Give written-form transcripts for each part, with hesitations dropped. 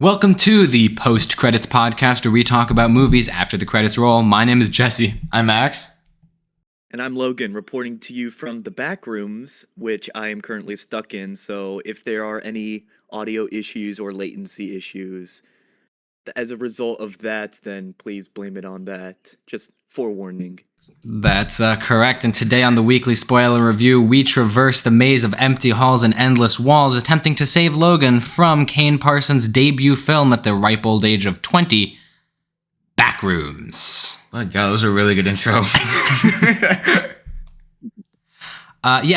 Welcome to the post-credits podcast where we talk about movies after the credits roll. My name is Jesse. I'm Max. And I'm Logan, reporting to you from the Backrooms, which I am currently stuck in. So if there are any audio issues or latency issues as a result of that, then please blame it on that. Just forewarning. That's correct. And today on the weekly spoiler review, we traverse the maze of empty halls and endless walls, attempting to save Logan from Kane Parsons' debut film at the ripe old age of 20, Backrooms. My God, that was a really good intro.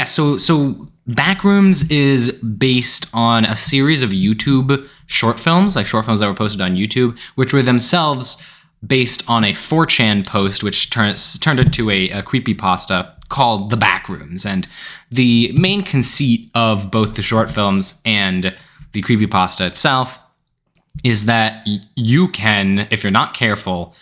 So Backrooms is based on a series of YouTube short films that were posted on YouTube, which were themselves based on a 4chan post, which turned into a creepypasta called The Backrooms. And the main conceit of both the short films and the creepypasta itself is that you can, if you're not careful,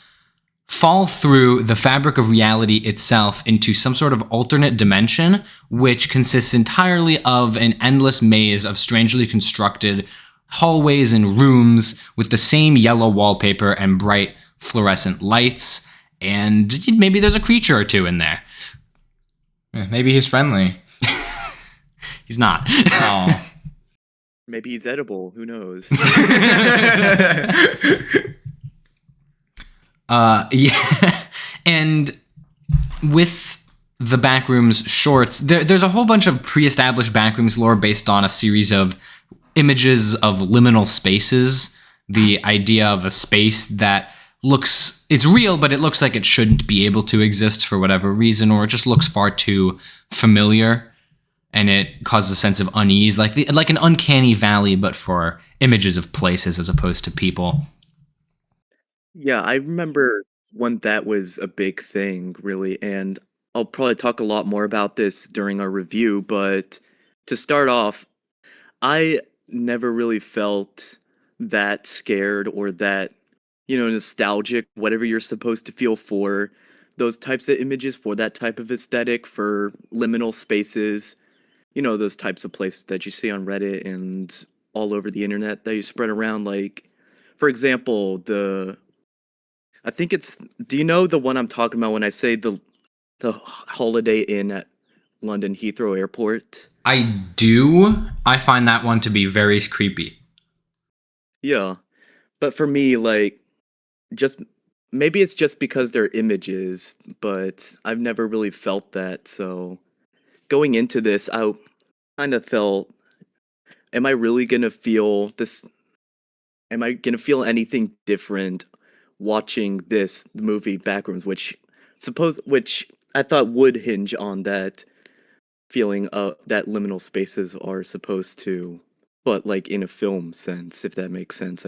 fall through the fabric of reality itself into some sort of alternate dimension, which consists entirely of an endless maze of strangely constructed hallways and rooms with the same yellow wallpaper and bright fluorescent lights, and maybe there's a creature or two in there. Yeah, maybe he's friendly. He's not. Oh. Maybe he's edible. Who knows? Yeah. And with the Backrooms shorts, there's a whole bunch of pre-established Backrooms lore based on a series of images of liminal spaces. The idea of a space that it's real, but it looks like it shouldn't be able to exist for whatever reason, or it just looks far too familiar, and it causes a sense of unease, like an uncanny valley, but for images of places as opposed to people. Yeah, I remember when that was a big thing, really, and I'll probably talk a lot more about this during our review, but to start off, I never really felt that scared or that, nostalgic, whatever you're supposed to feel for those types of images, for that type of aesthetic, for liminal spaces, those types of places that you see on Reddit and all over the internet that you spread around. Like, for example, do you know the one I'm talking about when I say the Holiday Inn at London Heathrow Airport? I do. I find that one to be very creepy. Yeah. But for me, maybe it's just because they're images, but I've never really felt that. So going into this, I kind of felt, am I really going to feel this? Am I going to feel anything different watching the movie Backrooms, which I thought would hinge on that feeling that liminal spaces are supposed to, but like in a film sense, if that makes sense.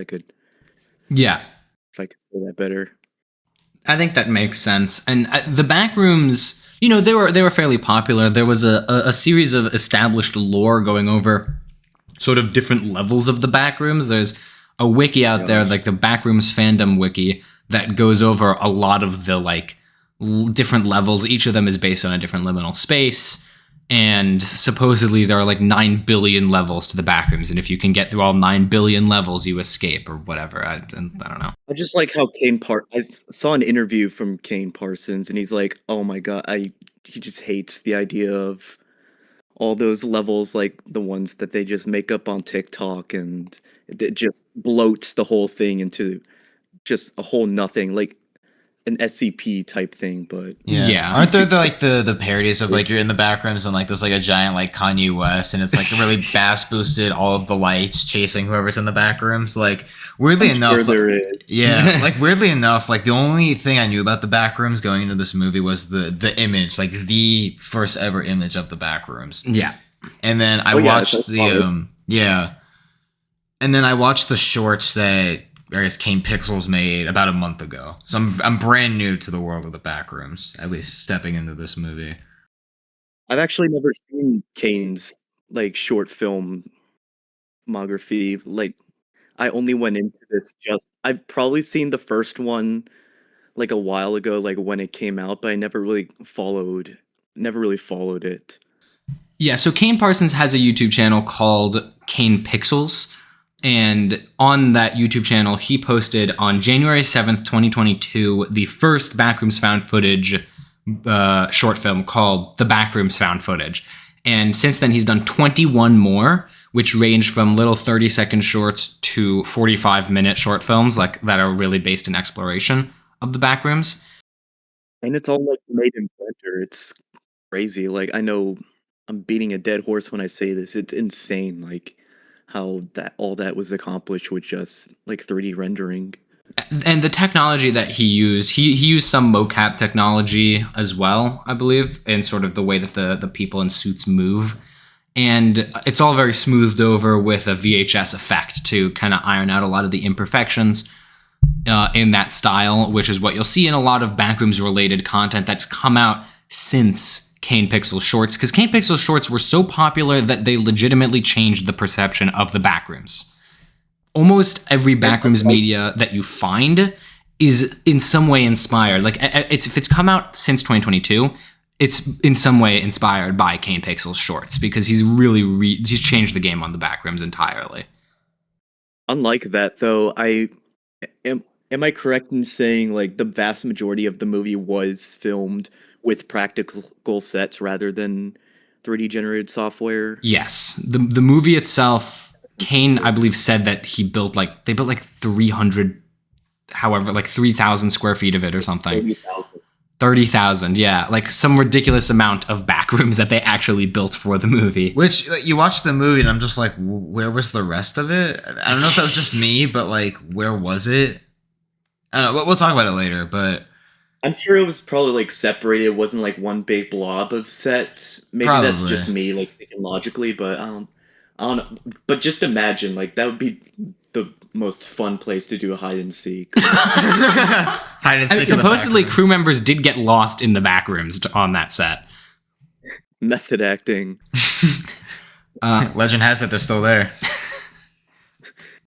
Yeah. If I could say that better. I think that makes sense. And the Backrooms, they were fairly popular. There was a series of established lore going over sort of different levels of the Backrooms. There's a wiki out there, like the Backrooms fandom wiki, that goes over a lot of the different levels. Each of them is based on a different liminal space. And supposedly there are 9 billion levels to the Backrooms, and if you can get through all 9 billion levels, you escape or whatever. I don't know. I just like how I saw an interview from Kane Parsons, and he's like, "Oh my God, he just hates the idea of all those levels, like the ones that they just make up on TikTok, and it just bloats the whole thing into just a whole nothing, like an SCP type thing." But yeah. Aren't there the parodies of you're in the Backrooms and there's a giant Kanye West, and it's really bass boosted, all of the lights chasing whoever's in the Backrooms? Weirdly enough, there is. Yeah, weirdly enough, the only thing I knew about the Backrooms going into this movie was the image, the first ever image of the Backrooms. Yeah. And then I watched and then I watched the shorts that I guess Kane Pixels made about a month ago. So I'm brand new to the world of the Backrooms, at least stepping into this movie. I've actually never seen Kane's short filmography. I only went into this I've probably seen the first one a while ago, when it came out, but I never really followed it. Yeah, so Kane Parsons has a YouTube channel called Kane Pixels. And on that YouTube channel, he posted on January 7th, 2022, the first Backrooms found footage short film called The Backrooms Found Footage. And since then, he's done 21 more, which range from little 30-second shorts to 45-minute short films like that are really based in exploration of the Backrooms. And it's all like made in Blender. It's crazy. Like, I know I'm beating a dead horse when I say this. It's insane, like how that all that was accomplished with just like 3D rendering. And the technology that he used some mocap technology as well, I believe, and sort of the way that the people in suits move. And it's all very smoothed over with a VHS effect to kind of iron out a lot of the imperfections in that style, which is what you'll see in a lot of Backrooms-related content that's come out since Kane Pixel Shorts, because Kane Pixel Shorts were so popular that they legitimately changed the perception of the Backrooms. Almost every Backrooms media that you find is in some way inspired. Like, if it's come out since 2022, it's in some way inspired by Kane Pixel's Shorts, because he's really he's changed the game on the Backrooms entirely. Unlike that, though, am I correct in saying like the vast majority of the movie was filmed with practical sets rather than 3D generated software? Yes, the movie itself. Kane, I believe, said that they built like 300, however, like 3,000 square feet of it or something. 30,000. 30,000, yeah. Like some ridiculous amount of Backrooms that they actually built for the movie. Which, you watch the movie and I'm just like, where was the rest of it? I don't know if that was just me, but like, where was it? I don't know, we'll talk about it later, but... I'm sure it was probably like separated. It wasn't like one big blob of set. Maybe Probably. That's just me like thinking logically, but I don't know. But just imagine, like, that would be the most fun place to do a hide and seek. Hide and seek. I mean, supposedly, crew members did get lost in the Backrooms on that set. Method acting. Legend has it they're still there.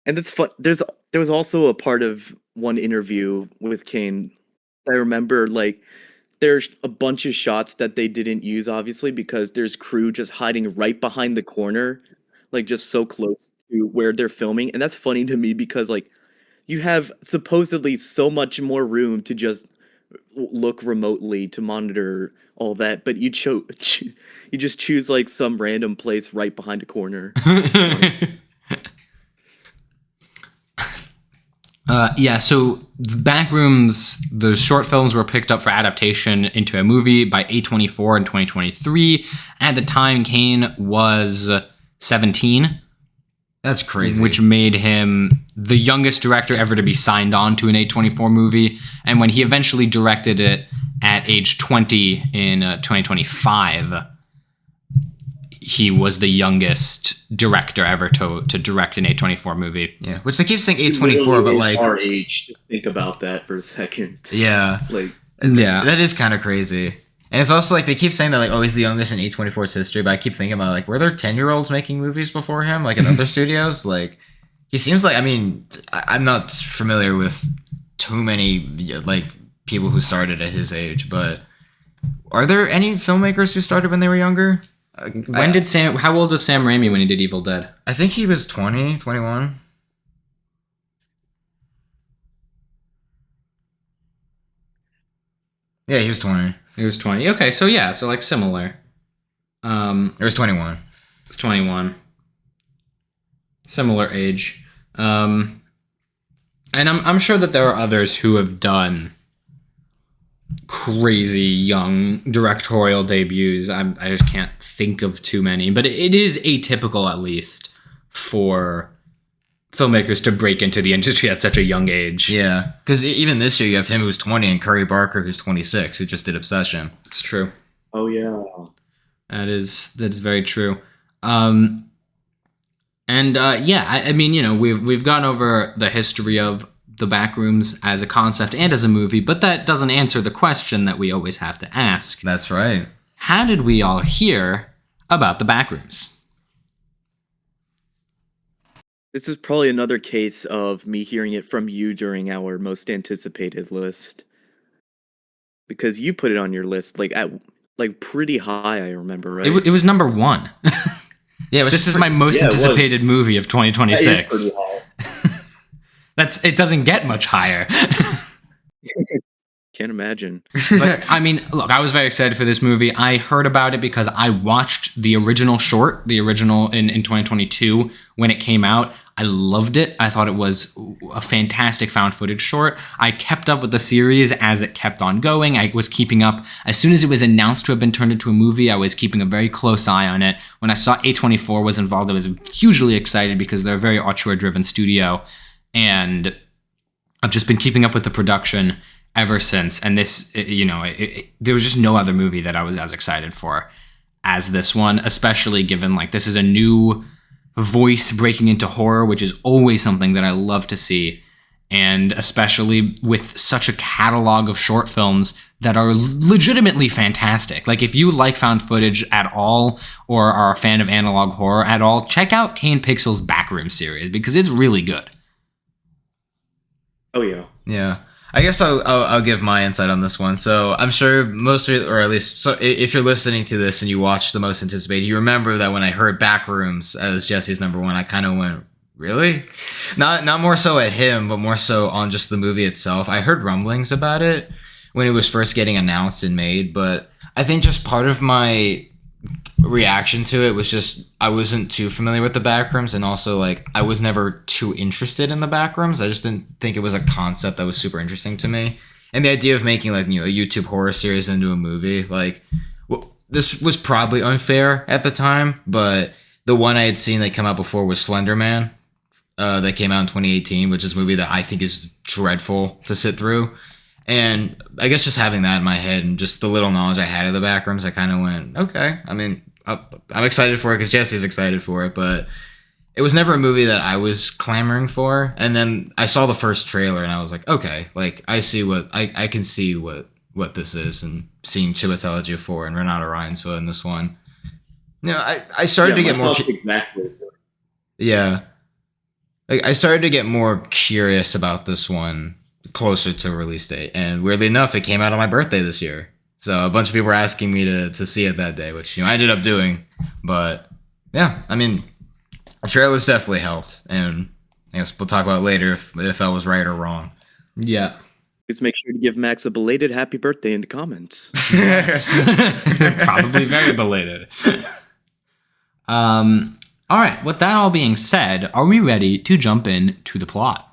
And it's fun. There was also a part of one interview with Kane. I remember, like, there's a bunch of shots that they didn't use, obviously, because there's crew just hiding right behind the corner, like just so close to where they're filming. And that's funny to me because, like, you have supposedly so much more room to just look remotely to monitor all that, but you just choose like some random place right behind a corner. Yeah, so the Backrooms, the short films were picked up for adaptation into a movie by A24 in 2023. At the time, Kane was 17. That's crazy. Which made him the youngest director ever to be signed on to an A24 movie. And when he eventually directed it at age 20 in 2025, he was the youngest director ever to direct an A24 movie. Yeah, which they keep saying A24, but like our age. Think about that for a second. Yeah, like that is kind of crazy. And it's also like they keep saying that like, oh, he's the youngest in A24's history, but I keep thinking about like, were there 10-year-olds making movies before him, like in other studios? Like, he seems like, I mean, I'm not familiar with too many like people who started at his age, but are there any filmmakers who started when they were younger? How old was Sam Raimi when he did Evil Dead? I think he was 20, 21. Yeah, he was 20. He was 20. Okay, so yeah, so like similar. It was 21. It's 21. Similar age. And I'm sure that there are others who have done crazy young directorial debuts. I just can't think of too many, but it is atypical, at least, for filmmakers to break into the industry at such a young age. Yeah, because even this year you have him who's 20 and Curry Barker who's 26 who just did Obsession. It's true. Oh yeah, that is very true. Yeah, I mean, you know, we've gone over the history of the Backrooms as a concept and as a movie, but that doesn't answer the question that we always have to ask. That's right. How did we all hear about the Backrooms? This is probably another case of me hearing it from you during our most anticipated list, because you put it on your list like at like pretty high. I remember, right? It was number one. Yeah, it was This is my most Yeah, it was. anticipated movie of That is 2026. pretty high. It doesn't get much higher. Can't imagine. But I mean, look, I was very excited for this movie. I heard about it because I watched the original short, the original in 2022 when it came out. I loved it. I thought it was a fantastic found footage short. I kept up with the series as it kept on going. I was keeping up. As soon as it was announced to have been turned into a movie, I was keeping a very close eye on it. When I saw A24 was involved, I was hugely excited because they're a very auteur-driven studio. And I've just been keeping up with the production ever since. And this, there was just no other movie that I was as excited for as this one, especially given like this is a new voice breaking into horror, which is always something that I love to see. And especially with such a catalog of short films that are legitimately fantastic. Like if you like found footage at all or are a fan of analog horror at all, check out Kane Pixel's Backrooms series because it's really good. Oh yeah. Yeah. I guess I'll give my insight on this one. So I'm sure most of you, or at least so if you're listening to this and you watch the most anticipated, you remember that when I heard Backrooms as Jesse's number one, I kind of went, really? Not more so at him, but more so on just the movie itself. I heard rumblings about it when it was first getting announced and made, but I think just part of my reaction to it was just I wasn't too familiar with the Backrooms, and also like I was never too interested in the Backrooms. I just didn't think it was a concept that was super interesting to me. And the idea of making like a YouTube horror series into a movie, like this was probably unfair at the time, but the one I had seen that come out before was Slender Man, that came out in 2018, which is a movie that I think is dreadful to sit through. And I guess just having that in my head and just the little knowledge I had of the Backrooms, I kind of went, okay. I mean, I'm excited for it because Jesse's excited for it, but it was never a movie that I was clamoring for. And then I saw the first trailer and I was like, okay, like I see what I can see what this is, and seeing Chiwetel Ejiofor and Renata Reinsva in this one. I started to get more exactly. Yeah. Like I started to get more curious about this one closer to release date, and weirdly enough, it came out on my birthday this year. So a bunch of people were asking me to see it that day, which I ended up doing. But yeah, I mean, the trailers definitely helped, and I guess we'll talk about it later if I was right or wrong. Yeah. Let's make sure to give Max a belated happy birthday in the comments. Probably very belated. All right. With that all being said, are we ready to jump in to the plot?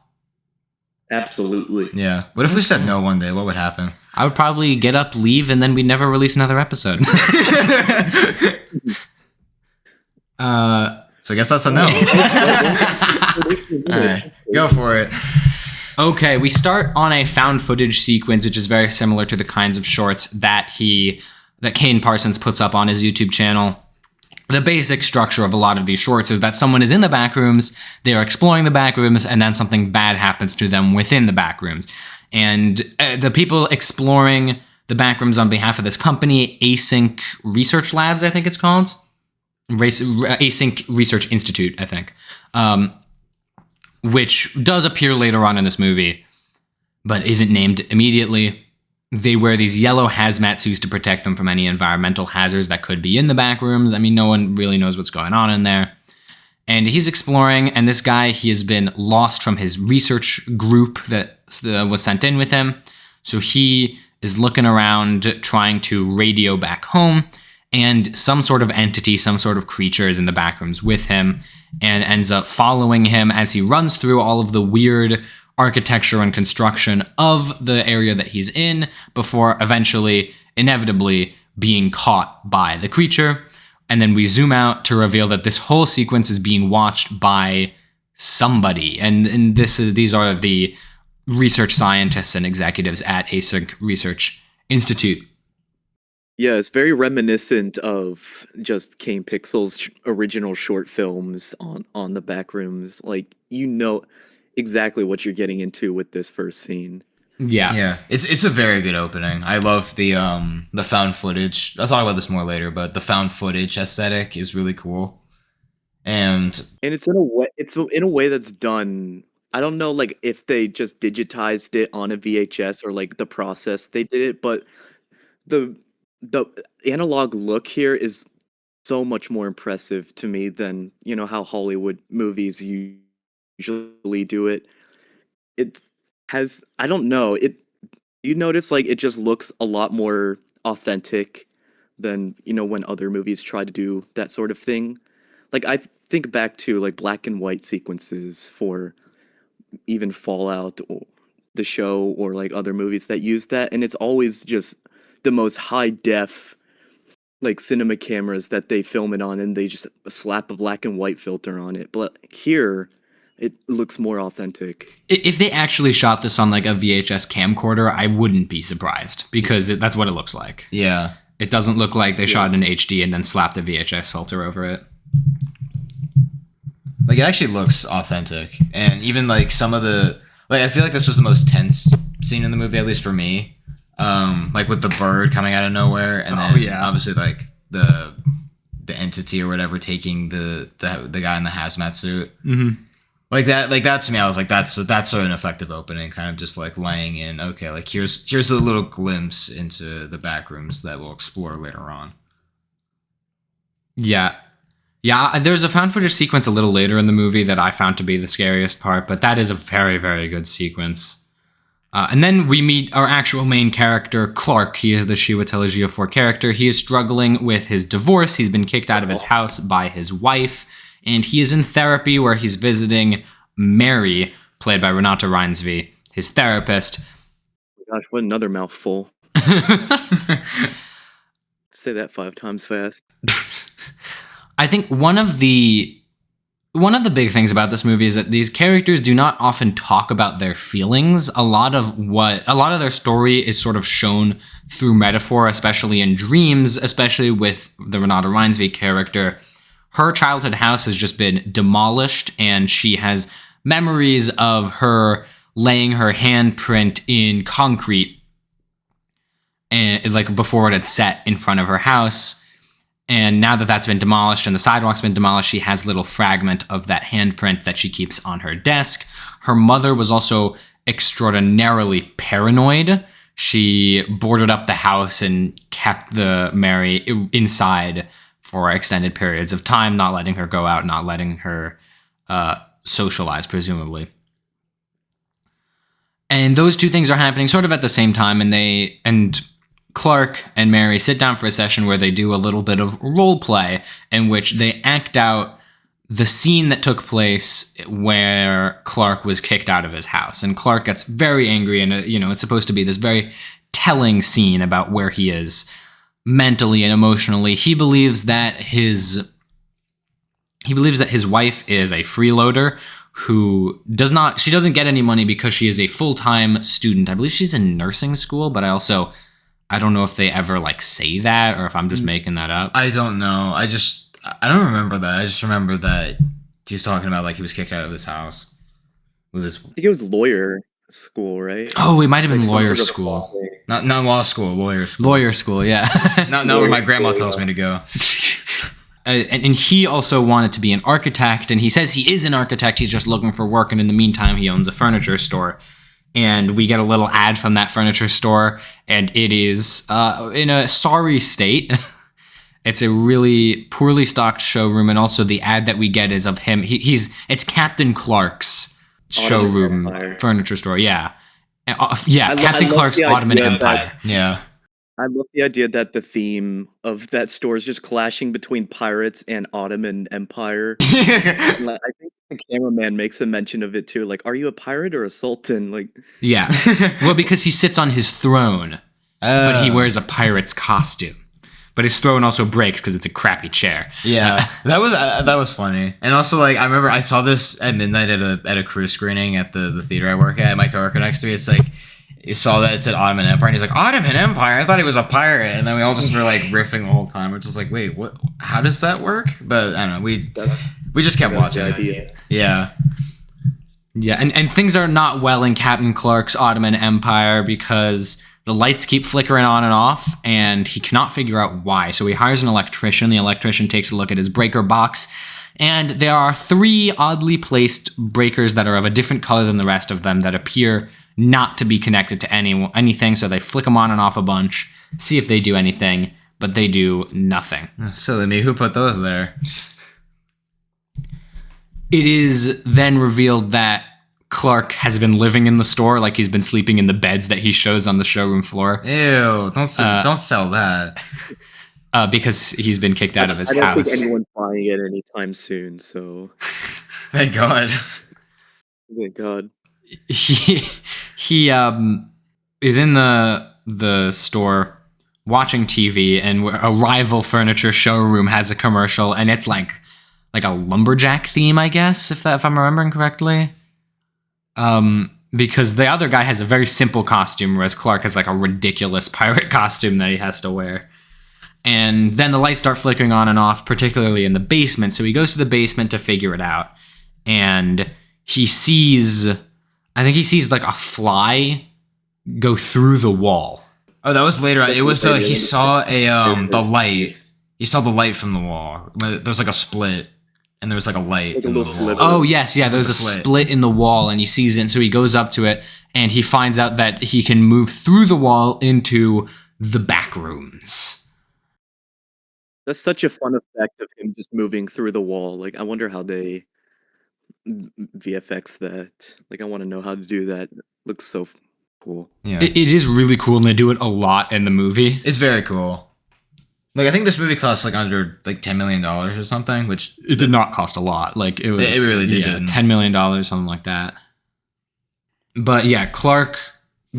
Absolutely. Yeah. What if we said no one day? What would happen? I would probably get up, leave, and then we'd never release another episode. So I guess that's a no. All right, go for it. Okay, we start on a found footage sequence, which is very similar to the kinds of shorts that Kane Parsons puts up on his YouTube channel. The basic structure of a lot of these shorts is that someone is in the backrooms, they are exploring the backrooms, and then something bad happens to them within the backrooms. And the people exploring the backrooms on behalf of this company, Async Research Labs, I think it's called. Async Research Institute, I think. Which does appear later on in this movie, but isn't named immediately. They wear these yellow hazmat suits to protect them from any environmental hazards that could be in the back rooms. I mean, no one really knows what's going on in there. And he's exploring, and this guy, he has been lost from his research group that was sent in with him. So he is looking around, trying to radio back home, and some sort of entity, some sort of creature is in the back rooms with him and ends up following him as he runs through all of the weird architecture and construction of the area that he's in before eventually, inevitably, being caught by the creature. And then we zoom out to reveal that this whole sequence is being watched by somebody. And these are the research scientists and executives at Async Research Institute. Yeah, it's very reminiscent of just Kane Pixel's original short films on the Backrooms. Like, you know exactly what you're getting into with this first scene. Yeah. It's a very good opening. I love the found footage. I'll talk about this more later, but the found footage aesthetic is really cool. And it's in a way that's done. I don't know, like if they just digitized it on a VHS or like the process they did it, but the analog look here is so much more impressive to me than, how Hollywood movies usually do it. It has, I don't know, you notice like it just looks a lot more authentic than, when other movies try to do that sort of thing. Like I think back to like black and white sequences for even Fallout or the show or like other movies that use that, and it's always just the most high def like cinema cameras that they film it on, and they just slap a black and white filter on it. But here it looks more authentic. If they actually shot this on like a VHS camcorder, I wouldn't be surprised because that's what it looks like. Yeah. It doesn't look like they shot it in HD and then slapped a VHS filter over it. Like, it actually looks authentic. And even, like, some of the... Like, I feel like this was the most tense scene in the movie, at least for me. Like, with the bird coming out of nowhere. And then, obviously, like, the entity or whatever taking the guy in the hazmat suit. Mm-hmm. Like that to me, I was like, that's an effective opening, kind of just like laying in, okay, like here's a little glimpse into the Backrooms that we'll explore later on. Yeah. There's a found footage sequence a little later in the movie that I found to be the scariest part, but that is a very, very good sequence. And then we meet our actual main character, Clark. He is the Chiwetel Ejiofor character. He is struggling with his divorce. He's been kicked out of his house by his wife. And he is in therapy where he's visiting Mary, played by Renata Reinsve, his therapist. Oh my gosh, what another mouthful. Say that 5 times fast. I think one of the big things about this movie is that these characters do not often talk about their feelings. A lot of their story is sort of shown through metaphor, especially in dreams, especially with the Renata Reinsve character. Her childhood house has just been demolished, and she has memories of her laying her handprint in concrete, and like before it had set in front of her house. And now that that's been demolished and the sidewalk's been demolished, she has a little fragment of that handprint that she keeps on her desk. Her mother was also extraordinarily paranoid. She boarded up the house and kept the Mary inside for extended periods of time, not letting her go out, not letting her socialize, presumably. And those two things are happening sort of at the same time, and Clark and Mary sit down for a session where they do a little bit of role play in which they act out the scene that took place where Clark was kicked out of his house. And Clark gets very angry, and it's supposed to be this very telling scene about where he is mentally and emotionally. He believes that his wife is a freeloader who doesn't get any money because she is a full-time student. I believe she's in nursing school, but I don't know if they ever like say that or if I'm just making that up. I don't know. I don't remember that. I just remember that he was talking about like he was kicked out of his house with his... I think it was lawyer school, right? Oh, it might have been lawyer school. Not law school, lawyer school. Lawyer school, yeah. Not where my grandma tells me to go. And he also wanted to be an architect, and he says he is an architect. He's just looking for work, and in the meantime, he owns a furniture store. And we get a little ad from that furniture store, and it is in a sorry state. It's a really poorly stocked showroom, and also the ad that we get is of him. It's Captain Clark's showroom furniture store. Yeah. Captain Clark's Ottoman Empire. Yeah. I love the idea that the theme of that store is just clashing between pirates and Ottoman Empire. And, like, I think the cameraman makes a mention of it too. Like, are you a pirate or a sultan? Like, yeah. Well, because he sits on his throne, but he wears a pirate's costume. But his throne also breaks because it's a crappy chair. Yeah, that was funny. And also, like, I remember I saw this at midnight at a crew screening at the theater I work at. My coworker next to me, it's like, you saw that it said Ottoman Empire, and he's like, Ottoman Empire? I thought he was a pirate. And then we all just were like riffing the whole time. We're just like, wait, what? How does that work? But I don't know. We just kept watching it. Yeah. Yeah, and things are not well in Captain Clark's Ottoman Empire because the lights keep flickering on and off, and he cannot figure out why. So he hires an electrician. The electrician takes a look at his breaker box, and there are 3 oddly placed breakers that are of a different color than the rest of them that appear not to be connected to anything. So they flick them on and off a bunch, see if they do anything. but they do nothing. Silly me, who put those there? It is then revealed that Clark has been living in the store, like he's been sleeping in the beds that he shows on the showroom floor. Ew, don't sell that. Because he's been kicked out of his I don't house. think anyone's buying it anytime soon, so Thank God. thank God. He is in the store watching TV, and a rival furniture showroom has a commercial, and it's like a lumberjack theme, I guess, if I'm remembering correctly. Because the other guy has a very simple costume, whereas Clark has like a ridiculous pirate costume that he has to wear. And then the lights start flickering on and off, particularly in the basement. So he goes to the basement to figure it out. And he sees like a fly go through the wall. Oh, that was later. It was he saw the light. He saw the light from the wall. There's like a split, and there was like a light Like a in the little wall. sliver. Oh yes, yeah. There's There's like a a split in the wall, and he sees it. And so he goes up to it, and he finds out that he can move through the wall into the back rooms. That's such a fun effect of him just moving through the wall. Like, I wonder how they VFX that. Like, I want to know how to do that. Looks so cool. Yeah, It is really cool, and they do it a lot in the movie. it's very cool. Like, I think this movie costs like under like $10 million or something, which It did not cost a lot. Like it was, It really did, didn't. $10 million, something like that. But yeah, Clark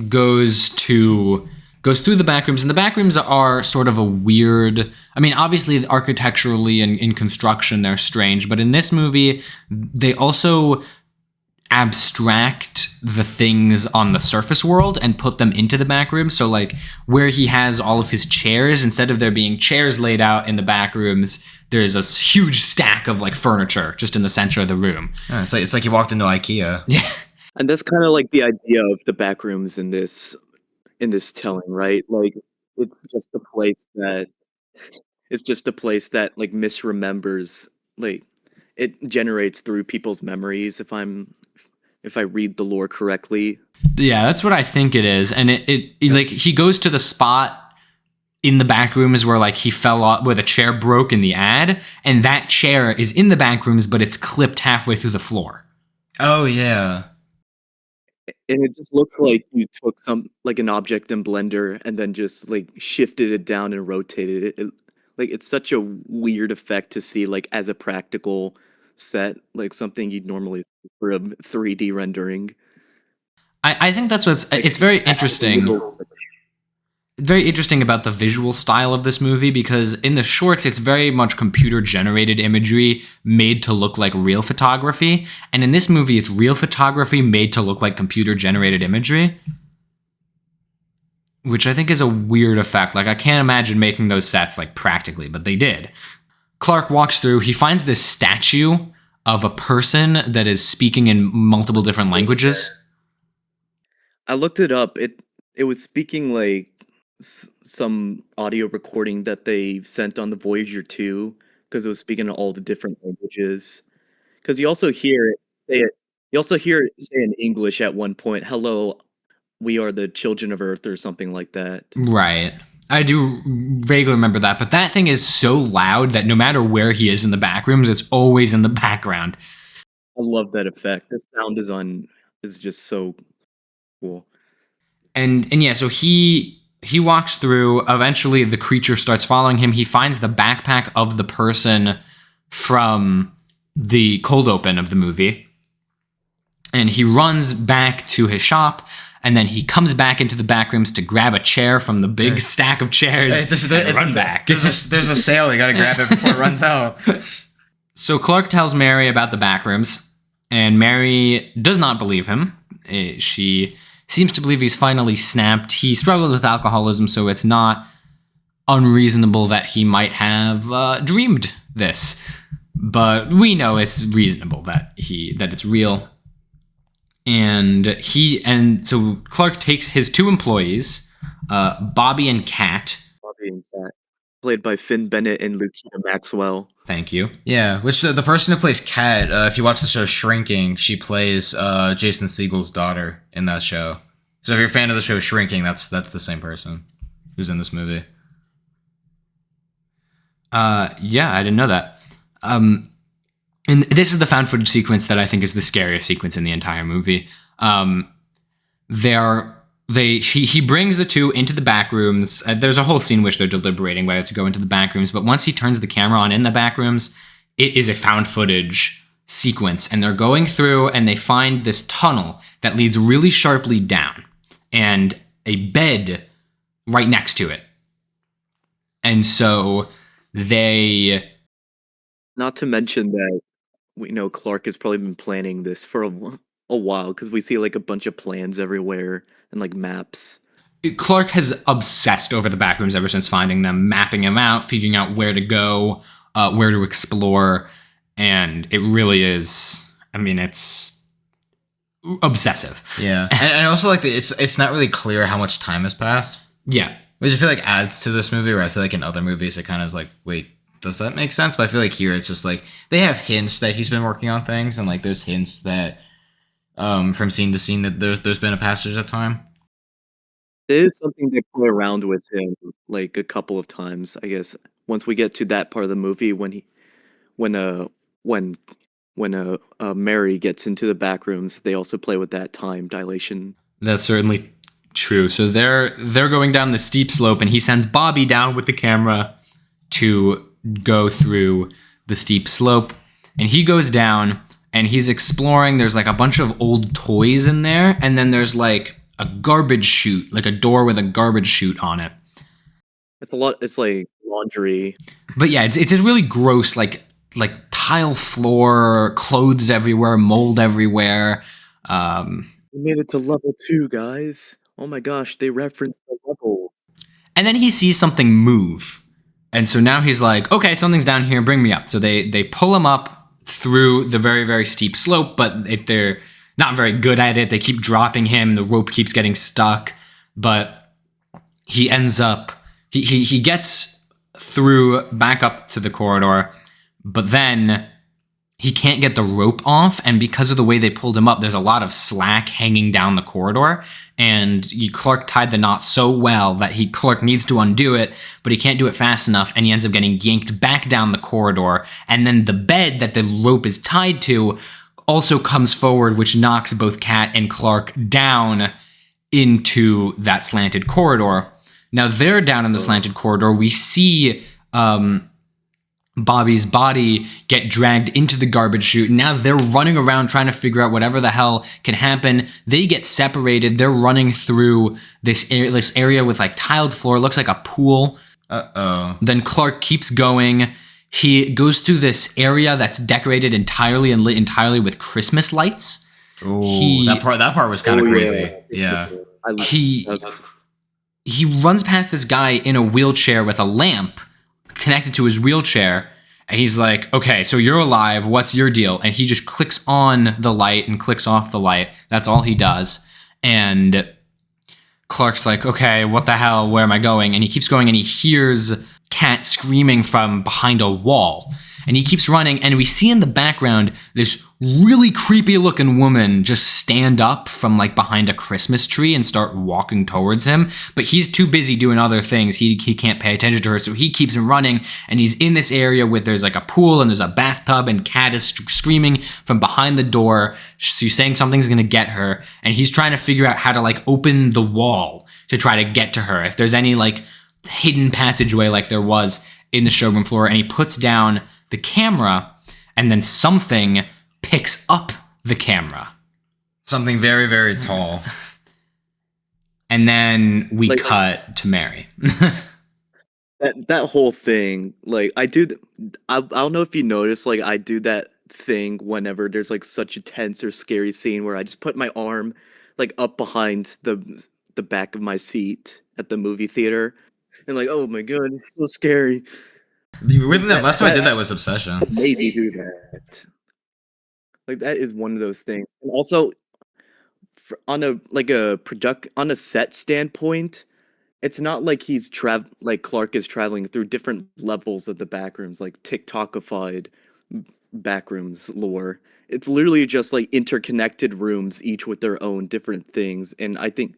goes through the back rooms, and the back rooms are sort of a weird. I mean, obviously, architecturally and in construction, they're strange, but in this movie, they also abstract the things on the surface world and put them into the back room. So like where he has all of his chairs, instead of there being chairs laid out in the back rooms, there's a huge stack of like furniture just in the center of the room. yeah, it's like you walked into IKEA. Yeah. And that's kind of like the idea of the back rooms in this telling, right? Like, it's just a place that like misremembers, like it generates through people's memories. If I read the lore correctly, Yeah, that's what I think it is. And it like he goes to the spot in the back rooms where like he fell off, where the chair broke in the ad, and that chair is in the back rooms, but it's clipped halfway through the floor. Oh yeah. and it just looks like you took an object in Blender and then just like shifted it down and rotated it. Like, it's such a weird effect to see like as a practical set, like something you'd normally see for a 3D rendering. I think that's it's very interesting. Very interesting about the visual style of this movie, because in the shorts, it's very much computer-generated imagery made to look like real photography. And in this movie, it's real photography made to look like computer-generated imagery, which I think is a weird effect. Like, I can't imagine making those sets, like, practically, but they did. Clark walks through. He finds this statue of a person that is speaking in multiple different languages. I looked it up. It was speaking like some audio recording that they sent on the Voyager 2, because it was speaking in all the different languages. Because you also hear it say it. You also hear it say in English at one point, "Hello, we are the children of Earth," or something like that. Right. I do vaguely remember that, but that thing is so loud that no matter where he is in the back rooms, it's always in the background. I love that effect. The sound design is just so cool. And yeah, so he walks through. Eventually, the creature starts following him. He finds the backpack of the person from the cold open of the movie, and he runs back to his shop. And then he comes back into the back rooms to grab a chair from the big stack of chairs and run back. There's a sale. You got to grab it before it runs out. So Clark tells Mary about the back rooms, and Mary does not believe him. She seems to believe he's finally snapped. He struggled with alcoholism, so it's not unreasonable that he might have dreamed this. But we know it's reasonable that it's real. And so Clark takes his two employees, Bobby and Kat. Bobby and Kat, played by Finn Bennett and Lukita Maxwell. Thank you. Yeah, which the person who plays Kat, if you watch the show Shrinking, she plays Jason Segel's daughter in that show. So if you're a fan of the show Shrinking, that's the same person who's in this movie. Yeah, I didn't know that. And this is the found footage sequence that I think is the scariest sequence in the entire movie. He brings the two into the back rooms. There's a whole scene which they're deliberating whether to go into the back rooms, but once he turns the camera on in the back rooms, it is a found footage sequence, and they're going through and they find this tunnel that leads really sharply down and a bed right next to it. And so they... Not to mention that we know Clark has probably been planning this for a while, because we see like a bunch of plans everywhere and like maps. Clark has obsessed over the back rooms ever since finding them, mapping them out, figuring out where to go, where to explore, and it really is. I mean, it's obsessive. Yeah, and also like it's not really clear how much time has passed. Yeah, which I feel like adds to this movie. Where I feel like in other movies it kind of is like, wait, does that make sense? But I feel like here it's just like they have hints that he's been working on things, and like there's hints that from scene to scene that there's been a passage of time. It is something they play around with him like a couple of times, I guess. Once we get to that part of the movie when Mary gets into the back rooms, they also play with that time dilation. That's certainly true. So they're going down the steep slope, and he sends Bobby down with the camera to go through the steep slope, and he goes down and he's exploring. There's like a bunch of old toys in there, and then there's like a garbage chute, like a door with a garbage chute on it. It's a lot. It's like laundry. But yeah, it's a really gross, like tile floor, clothes everywhere, mold everywhere. We made it to level 2, guys. Oh my gosh, they referenced the level. And then he sees something move. And so now he's like, okay, something's down here, bring me up. So they pull him up through the very, very steep slope, but they're not very good at it. They keep dropping him. The rope keeps getting stuck. But he ends up, he gets through back up to the corridor, but then he can't get the rope off, and because of the way they pulled him up, there's a lot of slack hanging down the corridor, and Clark tied the knot so well that Clark needs to undo it, but he can't do it fast enough, and he ends up getting yanked back down the corridor, and then the bed that the rope is tied to also comes forward, which knocks both Kat and Clark down into that slanted corridor. Now they're down in the slanted corridor. We see Bobby's body get dragged into the garbage chute. Now they're running around trying to figure out whatever the hell can happen. They get separated. They're running through this area with like tiled floor. It looks like a pool. Uh-oh. Then Clark keeps going. He goes through this area that's decorated entirely and lit entirely with Christmas lights. Ooh, that part was kind of crazy. Yeah. He runs past this guy in a wheelchair with a lamp connected to his wheelchair, and he's like, okay, so you're alive, what's your deal? And he just clicks on the light and clicks off the light. That's all he does. And Clark's like, okay, what the hell, where am I going? And he keeps going, and he hears Kat screaming from behind a wall, and he keeps running, and we see in the background this really creepy looking woman just stand up from like behind a Christmas tree and start walking towards him, but he's too busy doing other things. He can't pay attention to her, so he keeps running, and he's in this area where there's like a pool and there's a bathtub, and Kat is screaming from behind the door. She's saying something's gonna get her, and he's trying to figure out how to like open the wall to try to get to her, if there's any like hidden passageway like there was in the showroom floor. And he puts down the camera, and then something picks up the camera. Something very, very tall. And then we cut to Mary. that whole thing, like I don't know if you notice, like I do that thing whenever there's like such a tense or scary scene where I just put my arm like up behind the back of my seat at the movie theater, and like, oh my god, it's so scary. Last time I did that was Obsession. Maybe do that. Like that is one of those things. And also, on a set standpoint, it's not like Clark is traveling through different levels of the backrooms, like TikTokified backrooms lore. It's literally just like interconnected rooms, each with their own different things. And I think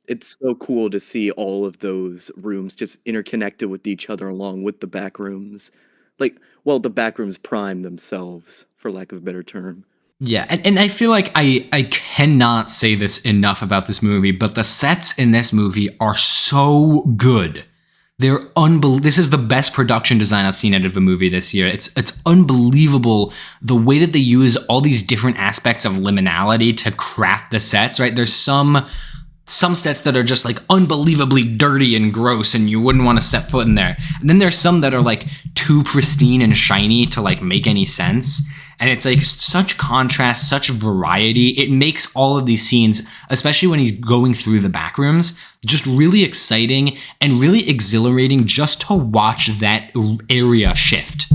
It's so cool to see all of those rooms just interconnected with each other along with the back rooms. Like, well, the back rooms prime themselves, for lack of a better term. Yeah, and I feel like I cannot say this enough about this movie, but the sets in this movie are so good. They're This is the best production design I've seen out of a movie this year. It's unbelievable the way that they use all these different aspects of liminality to craft the sets, right? There's some sets that are just like unbelievably dirty and gross and you wouldn't want to set foot in there. And then there's some that are like too pristine and shiny to like make any sense. And it's like such contrast, such variety. It makes all of these scenes, especially when he's going through the back rooms, just really exciting and really exhilarating just to watch that area shift.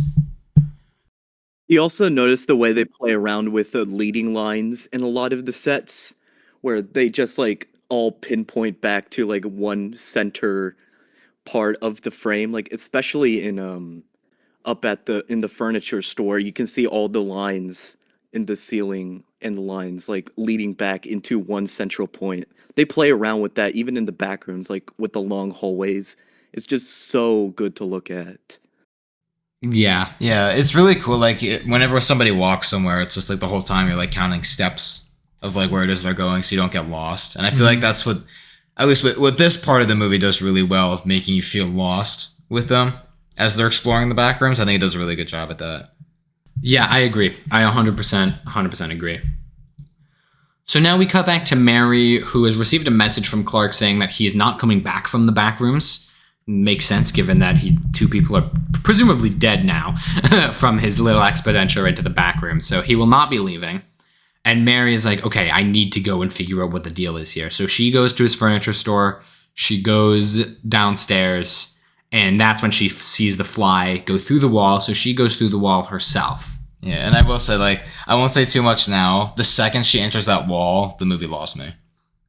You also notice the way they play around with the leading lines in a lot of the sets, where they just like all pinpoint back to like one center part of the frame. Like especially in up at the furniture store, you can see all the lines in the ceiling and the lines like leading back into one central point. They play around with that even in the back rooms, like with the long hallways. It's just so good to look at. Yeah. Yeah, it's really cool. Like whenever somebody walks somewhere, it's just like the whole time you're like counting steps of like where it is they're going, so you don't get lost. And I feel like that's what, at least what this part of the movie does really well, of making you feel lost with them as they're exploring the back rooms. I think it does a really good job at that. Yeah, I agree. I 100% agree. So now we cut back to Mary, who has received a message from Clark saying that he is not coming back from the back rooms. Makes sense given that two people are presumably dead now from his little expenditure into the back room. So he will not be leaving. And Mary is like, okay, I need to go and figure out what the deal is here. So she goes to his furniture store. She goes downstairs. And that's when she sees the fly go through the wall. So she goes through the wall herself. Yeah, and I will say, like, I won't say too much now. The second she enters that wall, the movie lost me.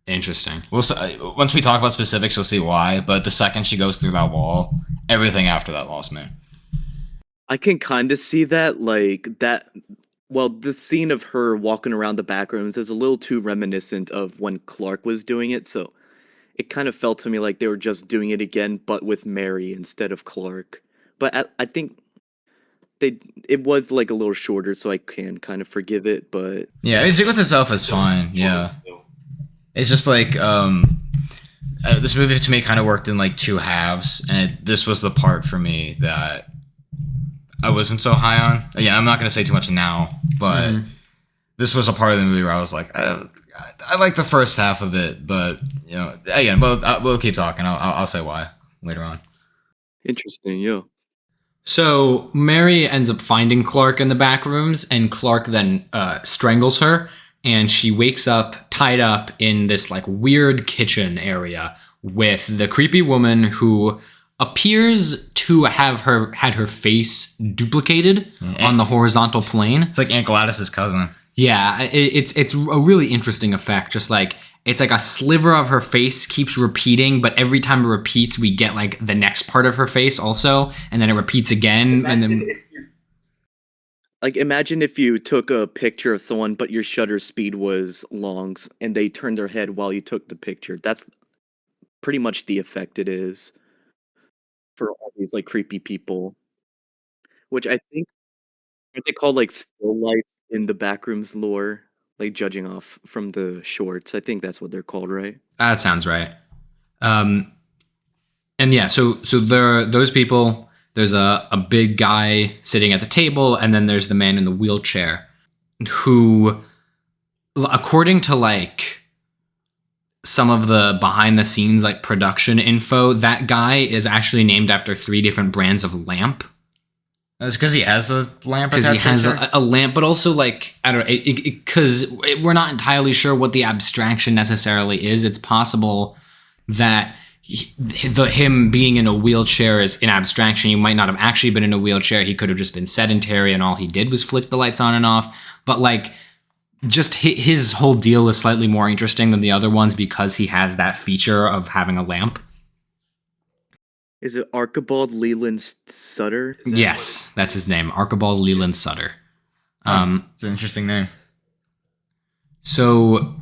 Interesting. Once we talk about specifics, you'll see why. But the second she goes through that wall, everything after that lost me. I can kind of see that, like, that. Well, the scene of her walking around the back rooms is a little too reminiscent of when Clark was doing it. So it kind of felt to me like they were just doing it again, but with Mary instead of Clark. But I think it was like a little shorter, so I can kind of forgive it. But yeah, the sequence itself is fine. Yeah, it's just like this movie to me kind of worked in like two halves, and this was the part for me that I wasn't so high on. Again, I'm not going to say too much now, but this was a part of the movie where I was like, I like the first half of it, but you know, again, we'll keep talking. I'll say why later on. Interesting, yeah. So Mary ends up finding Clark in the back rooms, and Clark then strangles her, and she wakes up tied up in this like weird kitchen area with the creepy woman who appears to have had her face duplicated on the horizontal plane. It's like Aunt Gladys's cousin. Yeah, it's a really interesting effect. Just like it's like a sliver of her face keeps repeating, but every time it repeats, we get like the next part of her face also, and then it repeats again, and then. Like, imagine if you took a picture of someone, but your shutter speed was long, and they turned their head while you took the picture. That's pretty much the effect it is for all these like creepy people, which I think aren't they called like still lights in the Backrooms lore, like judging off from the shorts. I think that's what they're called, right? That sounds right. And yeah, so there are those people. There's a big guy sitting at the table, and then there's the man in the wheelchair who, according to like some of the behind the scenes like production info, that guy is actually named after 3 different brands of lamp. It's because he has a lamp. Because he has a lamp, but also like I don't know, because we're not entirely sure what the abstraction necessarily is. It's possible that him being in a wheelchair is an abstraction. He might not have actually been in a wheelchair. He could have just been sedentary, and all he did was flick the lights on and off. But like, just his whole deal is slightly more interesting than the other ones because he has that feature of having a lamp. Is it Archibald Leland Sutter? Yes, that's his name, Archibald Leland Sutter. It's an interesting name. So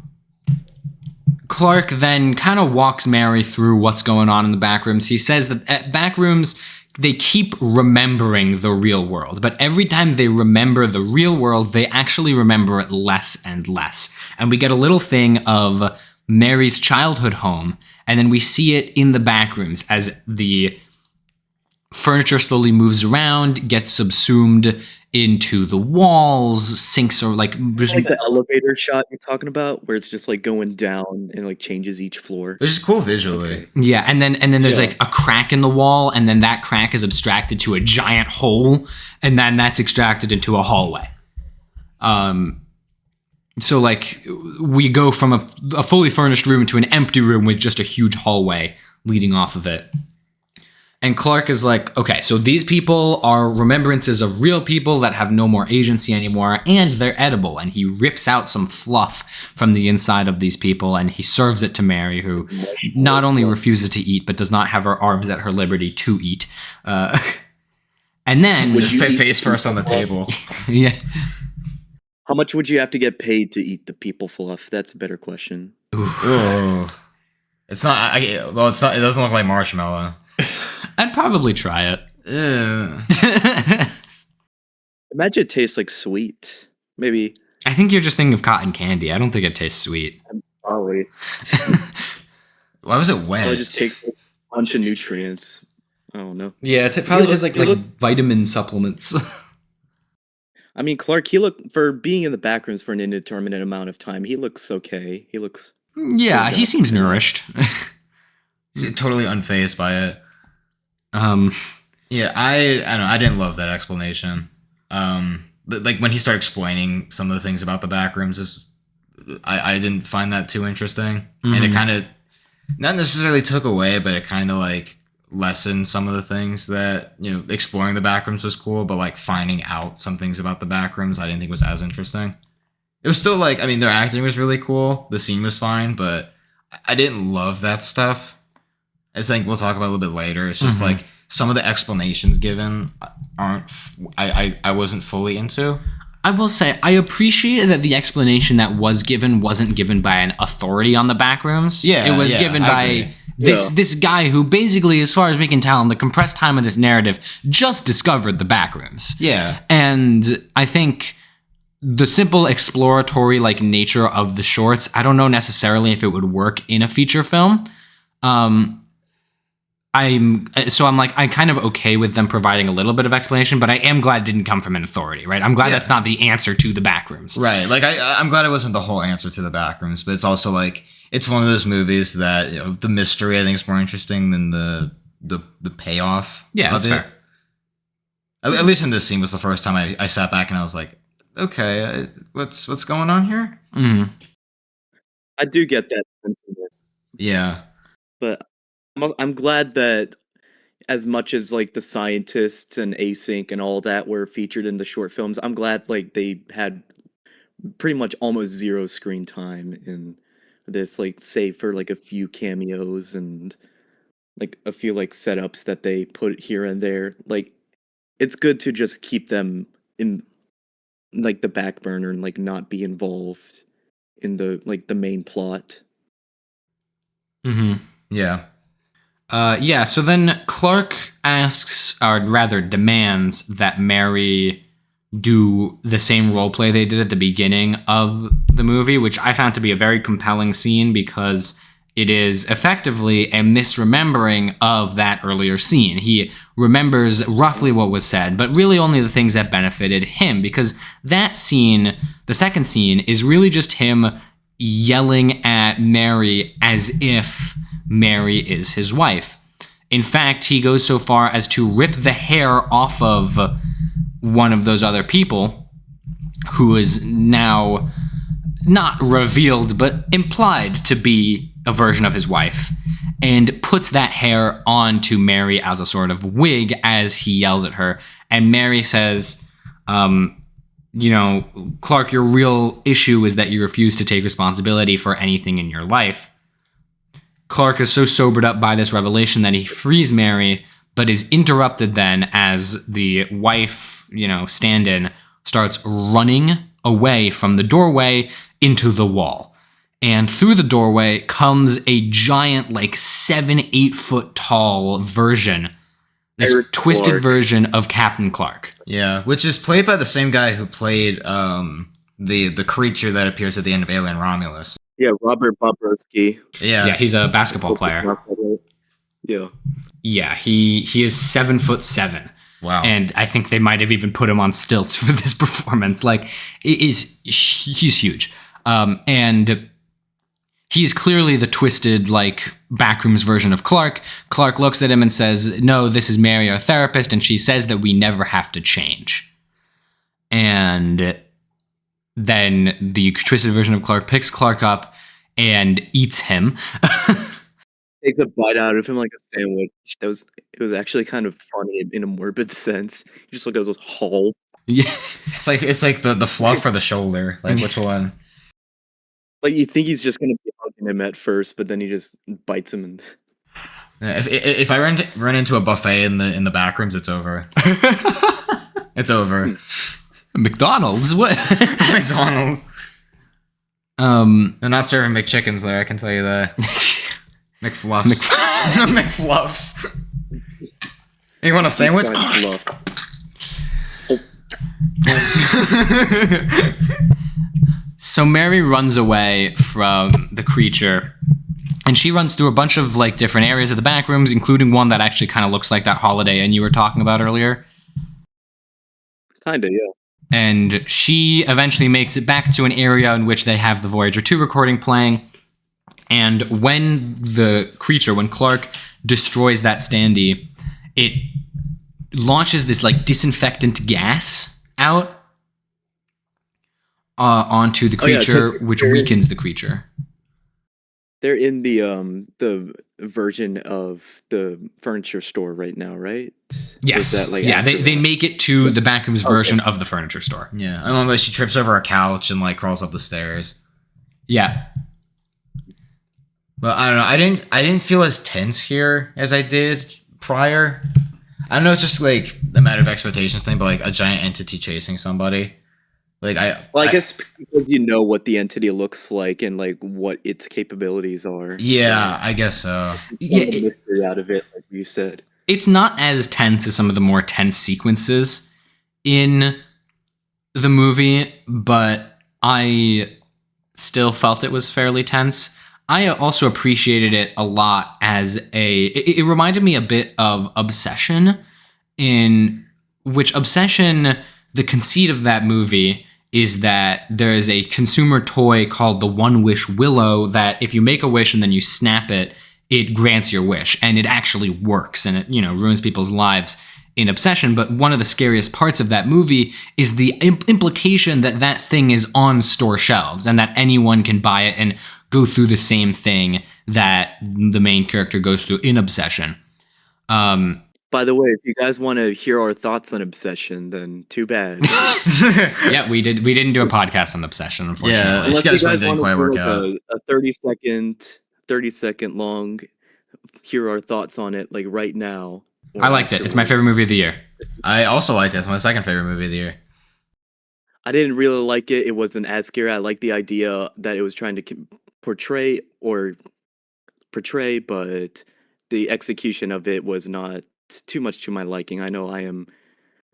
Clark then kind of walks Mary through what's going on in the Backrooms. He says that at Backrooms, they keep remembering the real world, but every time they remember the real world, they actually remember it less and less. And we get a little thing of Mary's childhood home, and then we see it in the Backrooms as the furniture slowly moves around, gets subsumed into the walls, sinks, or like the elevator shot you're talking about, where it's just like going down and like changes each floor. Which is cool visually. Okay. Yeah, and then there's like a crack in the wall, and then that crack is abstracted to a giant hole, and then that's extracted into a hallway. So like we go from a fully furnished room to an empty room with just a huge hallway leading off of it. And Clark is like, okay, so these people are remembrances of real people that have no more agency anymore, and they're edible. And he rips out some fluff from the inside of these people, and he serves it to Mary, who not only refuses to eat, but does not have her arms at her liberty to eat. And then... Face first on the table. Yeah. How much would you have to get paid to eat the people fluff? That's a better question. Ooh. It's not... it's not. It doesn't look like marshmallow. I'd probably try it. Imagine it tastes like sweet. Maybe. I think you're just thinking of cotton candy. I don't think it tastes sweet. Probably. Why was it wet? It just takes like a bunch of nutrients. I don't know. Yeah, it probably tastes like vitamin supplements. I mean, Clark, for being in the Backrooms for an indeterminate amount of time, he looks okay. He looks... Yeah, he seems nourished. He's totally unfazed by it. Yeah, I don't know. I didn't love that explanation. Like when he started explaining some of the things about the Backrooms, I didn't find that too interesting, and it kind of not necessarily took away, but it kind of like lessened some of the things that exploring the Backrooms was cool, but like finding out some things about the Backrooms I didn't think was as interesting. It was still like, I mean, their acting was really cool, the scene was fine, but I didn't love that stuff. I think we'll talk about a little bit later. It's just like some of the explanations given I wasn't fully into. I will say I appreciate that the explanation that was given wasn't given by an authority on the Backrooms. Yeah, it was given by this guy who basically, as far as we can tell, in the compressed time of this narrative, just discovered the Backrooms. Yeah, and I think the simple exploratory like nature of the shorts, I don't know necessarily if it would work in a feature film. I'm kind of okay with them providing a little bit of explanation, but I am glad it didn't come from an authority, right? I'm glad that's not the answer to the Backrooms. Right. Like I'm glad it wasn't the whole answer to the Backrooms, but it's also like it's one of those movies that the mystery I think is more interesting than the payoff. Yeah, that's fair. At least in this scene was the first time I sat back and I was like, okay, what's going on here? Mm. I do get that sentiment. Yeah, but I'm glad that as much as like the scientists and async and all that were featured in the short films, I'm glad like they had pretty much almost zero screen time in this, like save for like a few cameos and like a few like setups that they put here and there. Like it's good to just keep them in like the back burner and like not be involved in the like the main plot. Mm-hmm. Yeah. So then Clark asks, or rather demands, that Mary do the same role play they did at the beginning of the movie, which I found to be a very compelling scene because it is effectively a misremembering of that earlier scene. He remembers roughly what was said, but really only the things that benefited him, because that scene, the second scene, is really just him yelling at Mary as if Mary is his wife. In fact, he goes so far as to rip the hair off of one of those other people, who is now not revealed but implied to be a version of his wife, and puts that hair onto Mary as a sort of wig as he yells at her. And Mary says, Clark, your real issue is that you refuse to take responsibility for anything in your life. Clark is so sobered up by this revelation that he frees Mary, but is interrupted then as the wife, stand-in starts running away from the doorway into the wall. And through the doorway comes a giant, like 7-8 foot tall version, this Eric twisted Clark. version of Captain Clark. Yeah, which is played by the same guy who played the creature that appears at the end of Alien Romulus. Yeah, Robert Bobrovsky. Yeah, he's a basketball player. Yeah. Yeah, he is 7'7". Wow. And I think they might have even put him on stilts for this performance. Like, he's huge. And he's clearly the twisted, like, Backrooms version of Clark. Clark looks at him and says, "No, this is Mary, our therapist," and she says that we never have to change. And then the twisted version of Clark picks Clark up and eats him. Takes a bite out of him like a sandwich. It was actually kind of funny in a morbid sense. You just look at those whole. Yeah. It's like the fluff or the shoulder. Like, which one? Like, you think he's just gonna be hugging him at first, but then he just bites him and. Yeah, if I run into a buffet in the back rooms, it's over. It's over. McDonald's? What? McDonald's. They're not serving McChickens there, I can tell you that. McFluffs. McFluffs. You want a sandwich? Fluff. So Mary runs away from the creature, and she runs through a bunch of, like, different areas of the back rooms, including one that actually kind of looks like that Holiday Inn you were talking about earlier. Kinda, yeah. And she eventually makes it back to an area in which they have the Voyager 2 recording playing. And when Clark destroys that standee, it launches this, like, disinfectant gas out onto the creature, which weakens the creature. They're in the version of the furniture store right now, right? Yes. Is that, like, yeah, after they that? make it to the Backrooms version of the furniture store. Yeah, unless she trips over a couch and, like, crawls up the stairs. Yeah. But I don't know. I didn't feel as tense here as I did prior. I don't know. It's just like the matter of expectations thing, but like a giant entity chasing somebody. Like I guess because you know what the entity looks like and, like, what its capabilities are. Yeah, I guess so. Yeah, The mystery out of it, like you said. It's not as tense as some of the more tense sequences in the movie, but I still felt it was fairly tense. I also appreciated it a lot as it reminded me a bit of Obsession, in which Obsession, the conceit of that movie is that there is a consumer toy called the One Wish Willow that if you make a wish and then you snap it, it grants your wish, and it actually works, and it, ruins people's lives in Obsession. But one of the scariest parts of that movie is the implication that that thing is on store shelves and that anyone can buy it and go through the same thing that the main character goes through in Obsession. By the way, if you guys want to hear our thoughts on Obsession, then too bad. Yeah, we didn't do a podcast on Obsession, unfortunately. Yeah, Unless you guys didn't want quite to work do, like, out. a 30-second long, hear our thoughts on it, like, right now. I liked it. It's my favorite movie of the year. I also liked it. It's my second favorite movie of the year. I didn't really like it. It wasn't as scary. I liked the idea that it was trying to portray, but the execution of it was not too much to my liking. I know I am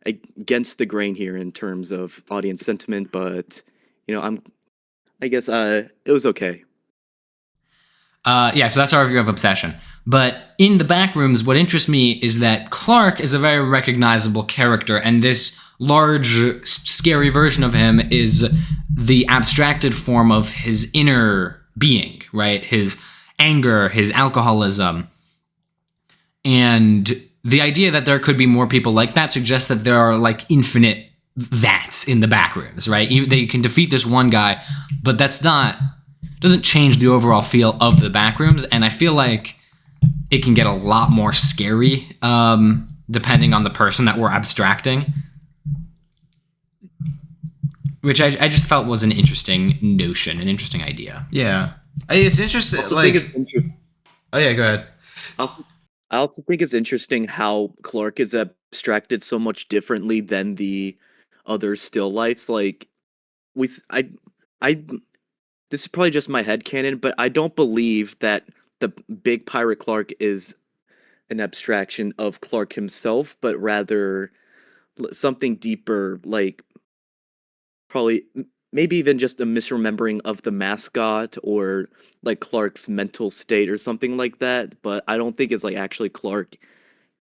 against the grain here in terms of audience sentiment, but I guess it was okay. Yeah, so that's our review of Obsession. But in the Backrooms, what interests me is that Clark is a very recognizable character, and this large, scary version of him is the abstracted form of his inner being, right? His anger, his alcoholism. And the idea that there could be more people like that suggests that there are, like, infinite that's in the Backrooms, right? They can defeat this one guy, but doesn't change the overall feel of the Backrooms, and I feel like it can get a lot more scary depending on the person that we're abstracting, which I just felt was an interesting notion, an interesting idea. Yeah, it's interesting. I think it's interesting. Oh yeah, go ahead. I also think it's interesting how Clark is abstracted so much differently than the other still lifes. Like, I this is probably just my headcanon, but I don't believe that the big pirate Clark is an abstraction of Clark himself, but rather something deeper, like probably maybe even just a misremembering of the mascot or like Clark's mental state or something like that. But I don't think it's like actually Clark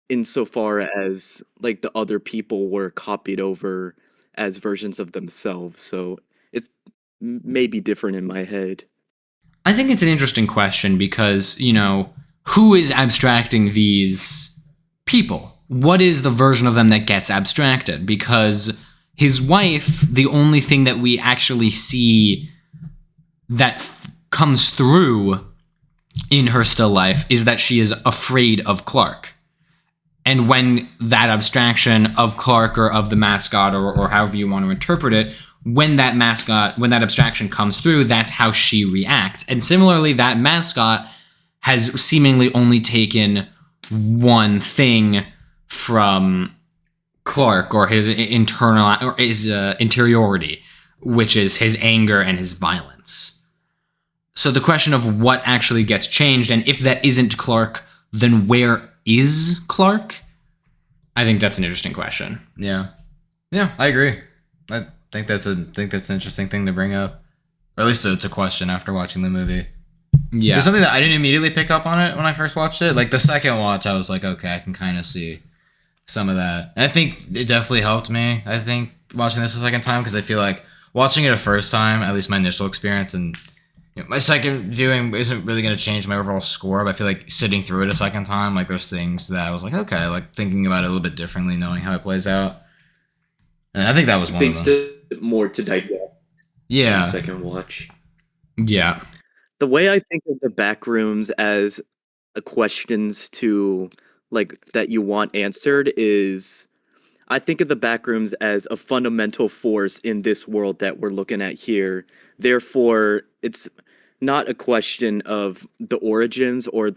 insofar as like the other people were copied over as versions of themselves. So it's maybe different in my head. I think it's an interesting question because, who is abstracting these people? What is the version of them that gets abstracted? Because his wife, the only thing that we actually see that comes through in her still life is that she is afraid of Clark. And when that abstraction of Clark or of the mascot or however you want to interpret it, when that abstraction comes through, that's how she reacts. And similarly, that mascot has seemingly only taken one thing from Clark or his interiority, which is his anger and his violence. So the question of what actually gets changed, and if that isn't Clark, then where is Clark? I think that's an interesting question. Yeah, I agree. I think that's an interesting thing to bring up, or at least it's a question after watching the movie. Yeah, there's something that I didn't immediately pick up on it when I first watched it. Like the second watch, I was like, okay, I can kind of see some of that. And I think it definitely helped me. I think watching this a second time because I feel like watching it a first time, at least my initial experience, and my second viewing isn't really going to change my overall score. But I feel like sitting through it a second time, like there's things that I was like, okay, like thinking about it a little bit differently, knowing how it plays out. And I think that was one of them. More to digest. Yeah. Second watch. Yeah. The way I think of the Backrooms as questions to like that you want answered is I think of the Backrooms as a fundamental force in this world that we're looking at here. Therefore, it's not a question of the origins or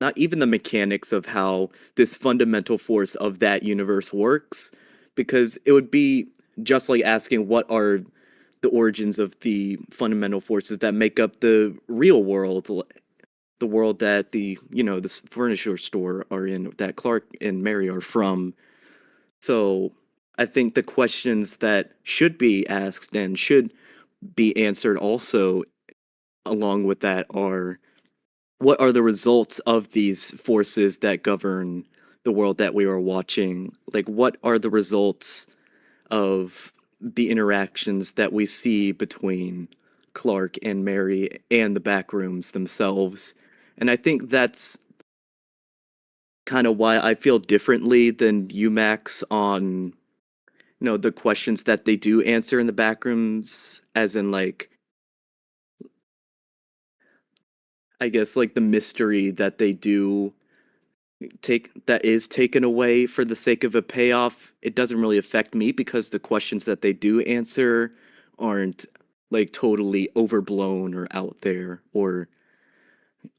not even the mechanics of how this fundamental force of that universe works, because it would be just like asking what are the origins of the fundamental forces that make up the real world, the world that the furniture store are in, that Clark and Mary are from. So I think the questions that should be asked and should be answered also along with that are, what are the results of these forces that govern the world that we are watching? Like, what are the results of the interactions that we see between Clark and Mary and the Backrooms themselves? And I think that's kind of why I feel differently than UMax on, the questions that they do answer in the Backrooms, as in like, I guess like the mystery that they do that is taken away for the sake of a payoff. It doesn't really affect me because the questions that they do answer aren't like totally overblown or out there, or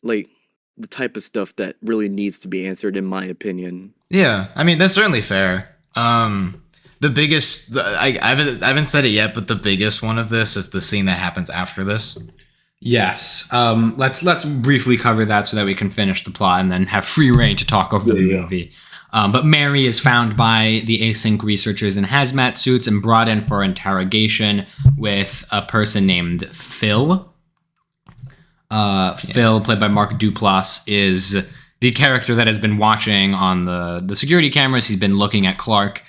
like the type of stuff that really needs to be answered, in my opinion. Yeah, I mean that's certainly fair. The biggest, I haven't said it yet, but the biggest one of this is the scene that happens after this. Yes. Let's briefly cover that so that we can finish the plot and then have free reign to talk over the movie. But Mary is found by the async researchers in hazmat suits and brought in for interrogation with a person named Phil. Phil, played by Mark Duplass, is the character that has been watching on the security cameras. He's been looking at Clark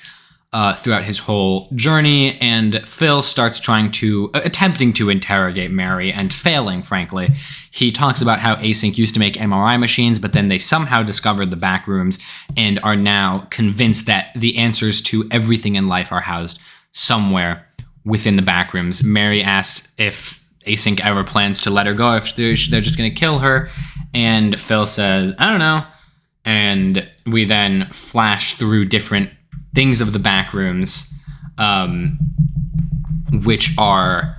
throughout his whole journey, and Phil starts attempting to interrogate Mary and failing, frankly. He talks about how Async used to make MRI machines, but then they somehow discovered the Backrooms and are now convinced that the answers to everything in life are housed somewhere within the Backrooms. Mary asked if Async ever plans to let her go, if they're just going to kill her, and Phil says, I don't know. And we then flash through different things of the Backrooms, which are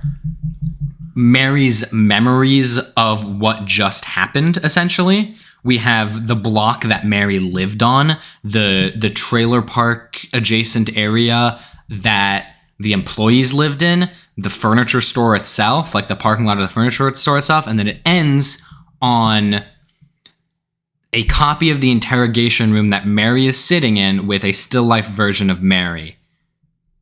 Mary's memories of what just happened, essentially. We have the block that Mary lived on, the trailer park adjacent area that the employees lived in, the furniture store itself, like the parking lot of the furniture store itself, and then it ends on a copy of the interrogation room that Mary is sitting in with a still life version of Mary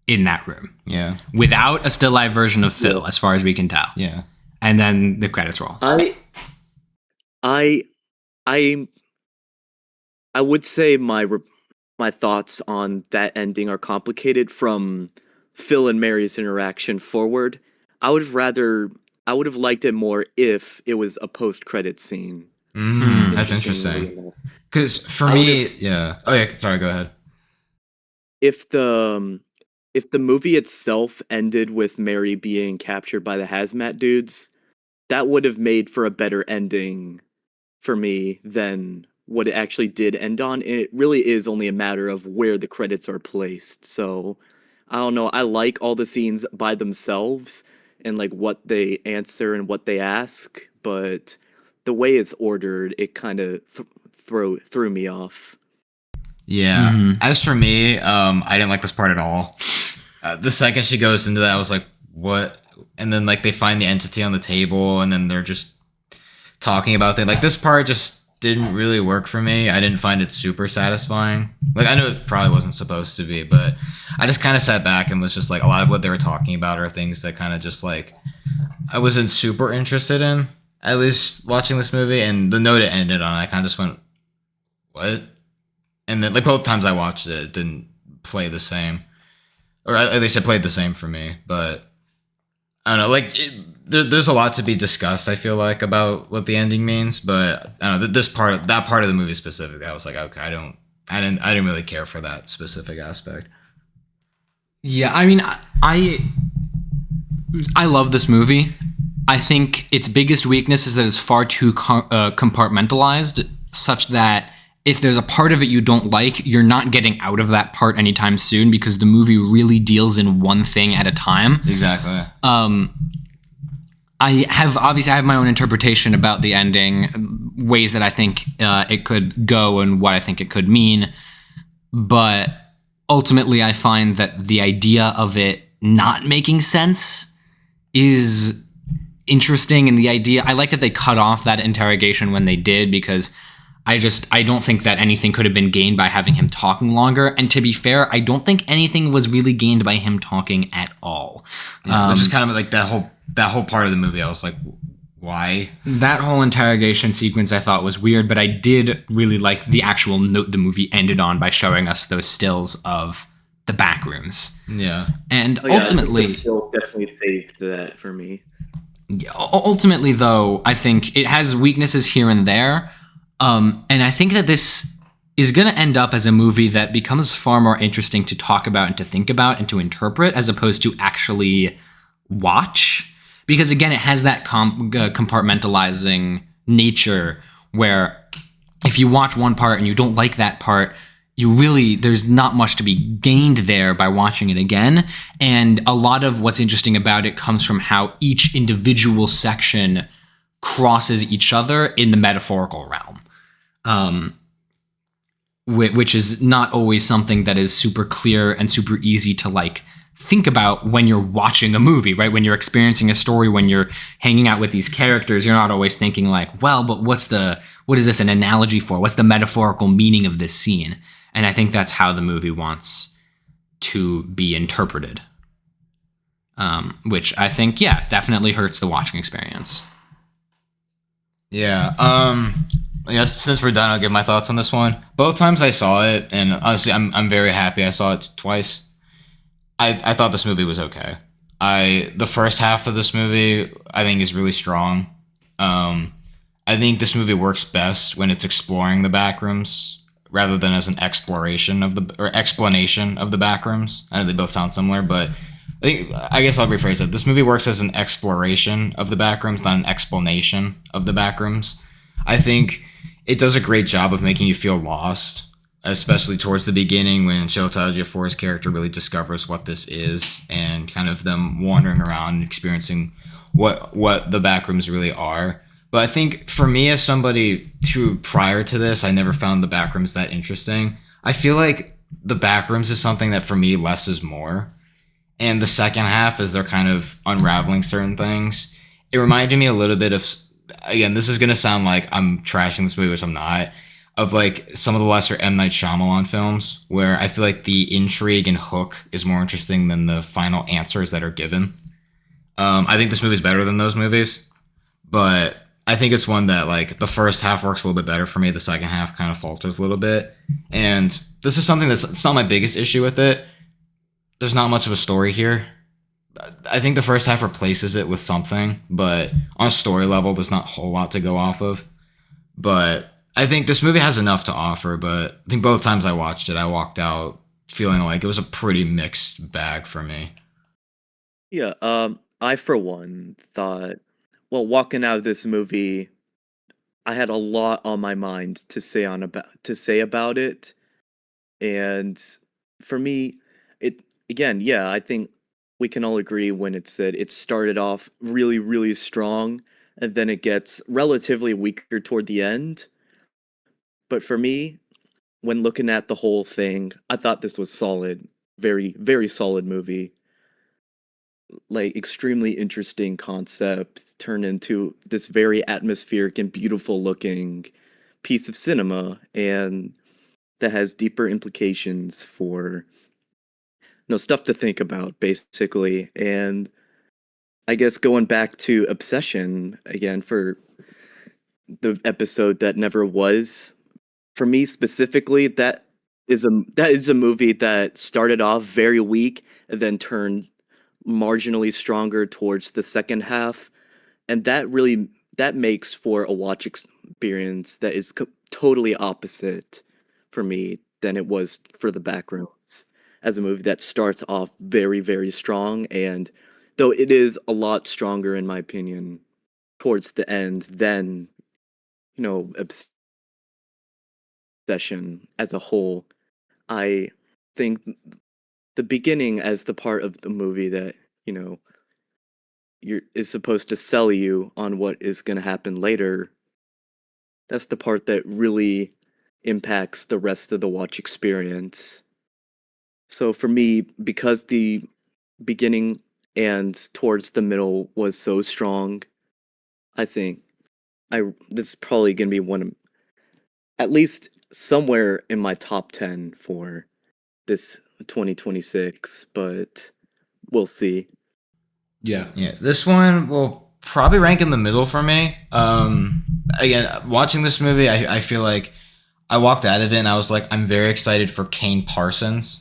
in that room. Yeah. Without a still life version of Phil, as far as we can tell. Yeah. And then the credits roll. I would say my thoughts on that ending are complicated from Phil and Mary's interaction forward. I would have liked it more if it was a post-credit scene. That's interesting. Because for me, yeah. Oh yeah, sorry, go ahead. If the movie itself ended with Mary being captured by the hazmat dudes, that would have made for a better ending for me than what it actually did end on. And it really is only a matter of where the credits are placed. So I don't know. I like all the scenes by themselves and like what they answer and what they ask, but the way it's ordered, it kind of threw me off. Yeah. As for me, I didn't like this part at all. The second she goes into that, I was like, what? And then like they find the entity on the table and then they're just talking about it. Like this part just didn't really work for me. I didn't find it super satisfying. Like I know it probably wasn't supposed to be, but I just kind of sat back and was just like, a lot of what they were talking about are things that kind of just like I wasn't super interested in, at least watching this movie. And the note it ended on, I kind of just went, what? And then like both times I watched it, it didn't play the same, or at least it played the same for me. But I don't know, like there's a lot to be discussed, I feel like, about what the ending means. But I don't know, that part of the movie specifically, I was like, okay, I didn't really care for that specific aspect. Yeah, I mean, I love this movie. I think its biggest weakness is that it's far too compartmentalized, such that if there's a part of it you don't like, you're not getting out of that part anytime soon because the movie really deals in one thing at a time. Exactly. I have my own interpretation about the ending, ways that I think it could go and what I think it could mean. But ultimately, I find that the idea of it not making sense is interesting. And I like that they cut off that interrogation when they did, because I don't think that anything could have been gained by having him talking longer. And to be fair, I don't think anything was really gained by him talking at all. Yeah, which is kind of like that whole part of the movie. I was like, why? That whole interrogation sequence I thought was weird, but I did really like the actual note the movie ended on by showing us those stills of the Backrooms. Yeah. And ultimately, the stills definitely saved that for me. Yeah, ultimately, though, I think it has weaknesses here and there. And I think that this is going to end up as a movie that becomes far more interesting to talk about and to think about and to interpret, as opposed to actually watch. Because again, it has that compartmentalizing nature where if you watch one part and you don't like that part, there's not much to be gained there by watching it again. And a lot of what's interesting about it comes from how each individual section crosses each other in the metaphorical realm. Which is not always something that is super clear and super easy to like think about when you're watching a movie, right? When you're experiencing a story, when you're hanging out with these characters, you're not always thinking like, well, but what is this an analogy for? What's the metaphorical meaning of this scene? And I think that's how the movie wants to be interpreted. Which I think, yeah, definitely hurts the watching experience. Yeah. Yes, since we're done, I'll give my thoughts on this one. Both times I saw it, and honestly, I'm very happy I saw it twice. I thought this movie was okay. The first half of this movie, I think, is really strong. I think this movie works best when it's exploring the backrooms rather than as an explanation of the backrooms. I know they both sound similar, but I guess I'll rephrase it. This movie works as an exploration of the backrooms, not an explanation of the backrooms. I think it does a great job of making you feel lost, especially towards the beginning when Chiwetel Ejiofor's character really discovers what this is and kind of them wandering around and experiencing what the backrooms really are. But I think for me, as somebody who prior to this, I never found the backrooms that interesting. I feel like the backrooms is something that for me, less is more. And the second half, as they're kind of unraveling certain things, it reminded me a little bit of, again, this is going to sound like I'm trashing this movie, which I'm not, of like some of the lesser M. Night Shyamalan films, where I feel like the intrigue and hook is more interesting than the final answers that are given. I think this movie's better than those movies, but I think it's one that like the first half works a little bit better for me. The second half kind of falters a little bit. And this is something it's not my biggest issue with it. There's not much of a story here. I think the first half replaces it with something, but on a story level, there's not a whole lot to go off of. But I think this movie has enough to offer, but I think both times I watched it, I walked out feeling like it was a pretty mixed bag for me. Yeah, I for one thought, well, walking out of this movie, I had a lot on my mind to say about it, and for me, it again, yeah, I think we can all agree when it said it started off really, really strong, and then it gets relatively weaker toward the end. But for me, when looking at the whole thing, I thought this was solid, very, very solid movie. Like extremely interesting concept turned into this very atmospheric and beautiful looking piece of cinema, and that has deeper implications for stuff to think about basically. And I guess going back to Obsession again for the episode that never was, for me specifically, that is a movie that started off very weak and then turned marginally stronger towards the second half, and that makes for a watch experience that is totally opposite for me than it was for the Backrooms, as a movie that starts off very, very strong, and though it is a lot stronger in my opinion towards the end than Obsession as a whole. I think the beginning as the part of the movie that you know is supposed to sell you on what is going to happen later, that's the part that really impacts the rest of the watch experience. So for me, because the beginning and towards the middle was so strong, I think I this is probably going to be one of, at least somewhere in my top 10 for this 2026, but we'll see. Yeah. Yeah, this one will probably rank in the middle for me. Again, watching this movie, I feel like I walked out of it and I was like, I'm very excited for Kane Parsons.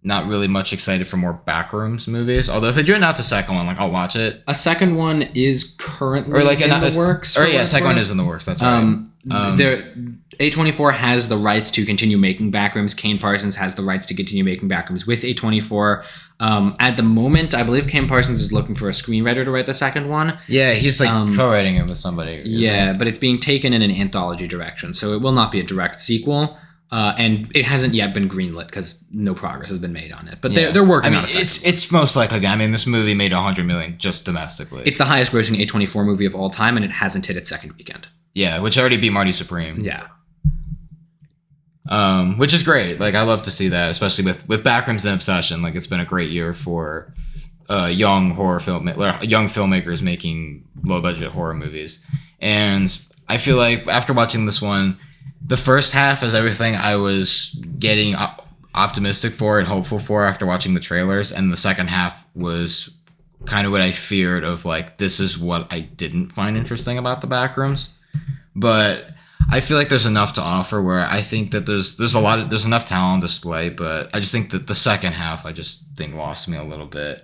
Not really much excited for more Backrooms movies. Although if they do announce a second one, like I'll watch it. A second one is currently in the works. Or yeah, second one is in the works. That's right. A24 has the rights to continue making Backrooms. Kane Parsons has the rights to continue making Backrooms with A24. At the moment, I believe Kane Parsons is looking for a screenwriter to write the second one. Yeah, he's like co-writing it with somebody. Yeah, but it's being taken in an anthology direction, so it will not be a direct sequel. And it hasn't yet been greenlit because no progress has been made on it. But they're working on it. It's most likely. I mean, this movie made $100 million just domestically. It's the highest grossing A24 movie of all time, and it hasn't hit its second weekend. Yeah, which already beat Marty Supreme. Yeah. Which is great. Like, I love to see that, especially with Backrooms and Obsession. Like, it's been a great year for young filmmakers making low budget horror movies. And I feel like after watching this one, the first half is everything I was getting optimistic for and hopeful for after watching the trailers, and the second half was kind of what I feared of, like, this is what I didn't find interesting about the Backrooms. But I feel like there's enough to offer where I think that there's enough talent on display, but I just think that the second half I just think lost me a little bit.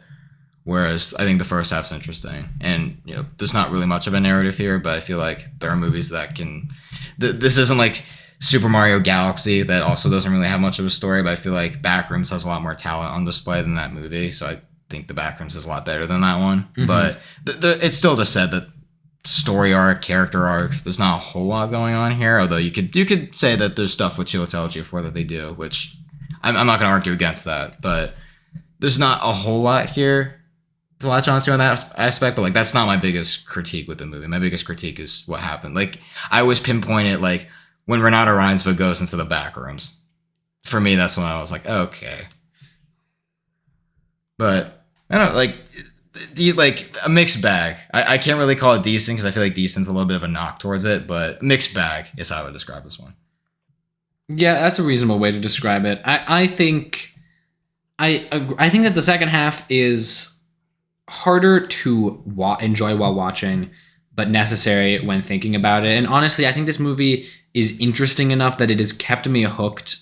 Whereas I think the first half's interesting, and there's not really much of a narrative here, but I feel like there are movies that can. This isn't like Super Mario Galaxy that also doesn't really have much of a story, but I feel like Backrooms has a lot more talent on display than that movie, so I think the Backrooms is a lot better than that one. Mm-hmm. But it's still just said that story arc, character arc, there's not a whole lot going on here. Although you could say that there's stuff with Chiwetel Ejiofor that they do, which I'm not going to argue against that, but there's not a whole lot here to latch onto in that aspect, but like that's not my biggest critique with the movie. My biggest critique is what happened. Like I always pinpoint it, like when Renata Reinsva goes into the Backrooms. For me, that's when I was like, okay. But I don't know, like, like a mixed bag. I can't really call it decent because I feel like decent's a little bit of a knock towards it, but mixed bag is how I would describe this one. Yeah, that's a reasonable way to describe it. I think I think that the second half is harder to enjoy while watching, but necessary when thinking about it. And honestly, I think this movie is interesting enough that it has kept me hooked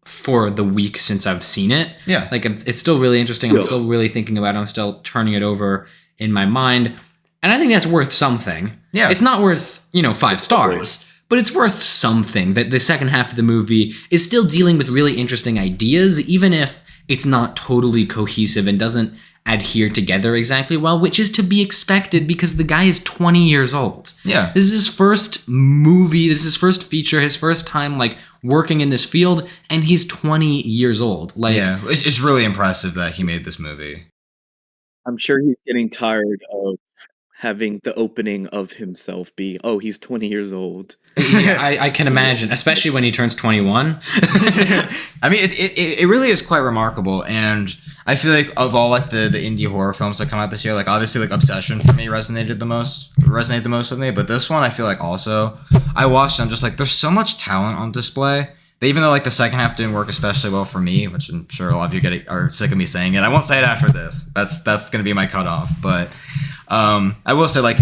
for the week since I've seen it. Yeah. Like it's still really interesting. I'm still really thinking about it. I'm still turning it over in my mind. And I think that's worth something. Yeah. It's not worth, 5 stars, but it's worth something that the second half of the movie is still dealing with really interesting ideas, even if it's not totally cohesive and doesn't adhere together exactly well, which is to be expected because the guy is 20 years old. Yeah. This is his first movie, this is his first feature, his first time like working in this field, and he's 20 years old. Like, yeah, it's really impressive that he made this movie. I'm sure he's getting tired of having the opening of himself be, oh, he's 20 years old. I can imagine, especially when he turns 21. I mean, it really is quite remarkable, and I feel like of all like the indie horror films that come out this year, like obviously like Obsession for me resonated the most with me, but this one I feel like also I watched and I'm just like there's so much talent on display that even though like the second half didn't work especially well for me, which I'm sure a lot of you are sick of me saying it, I won't say it after this. That's gonna be my cutoff, but I will say like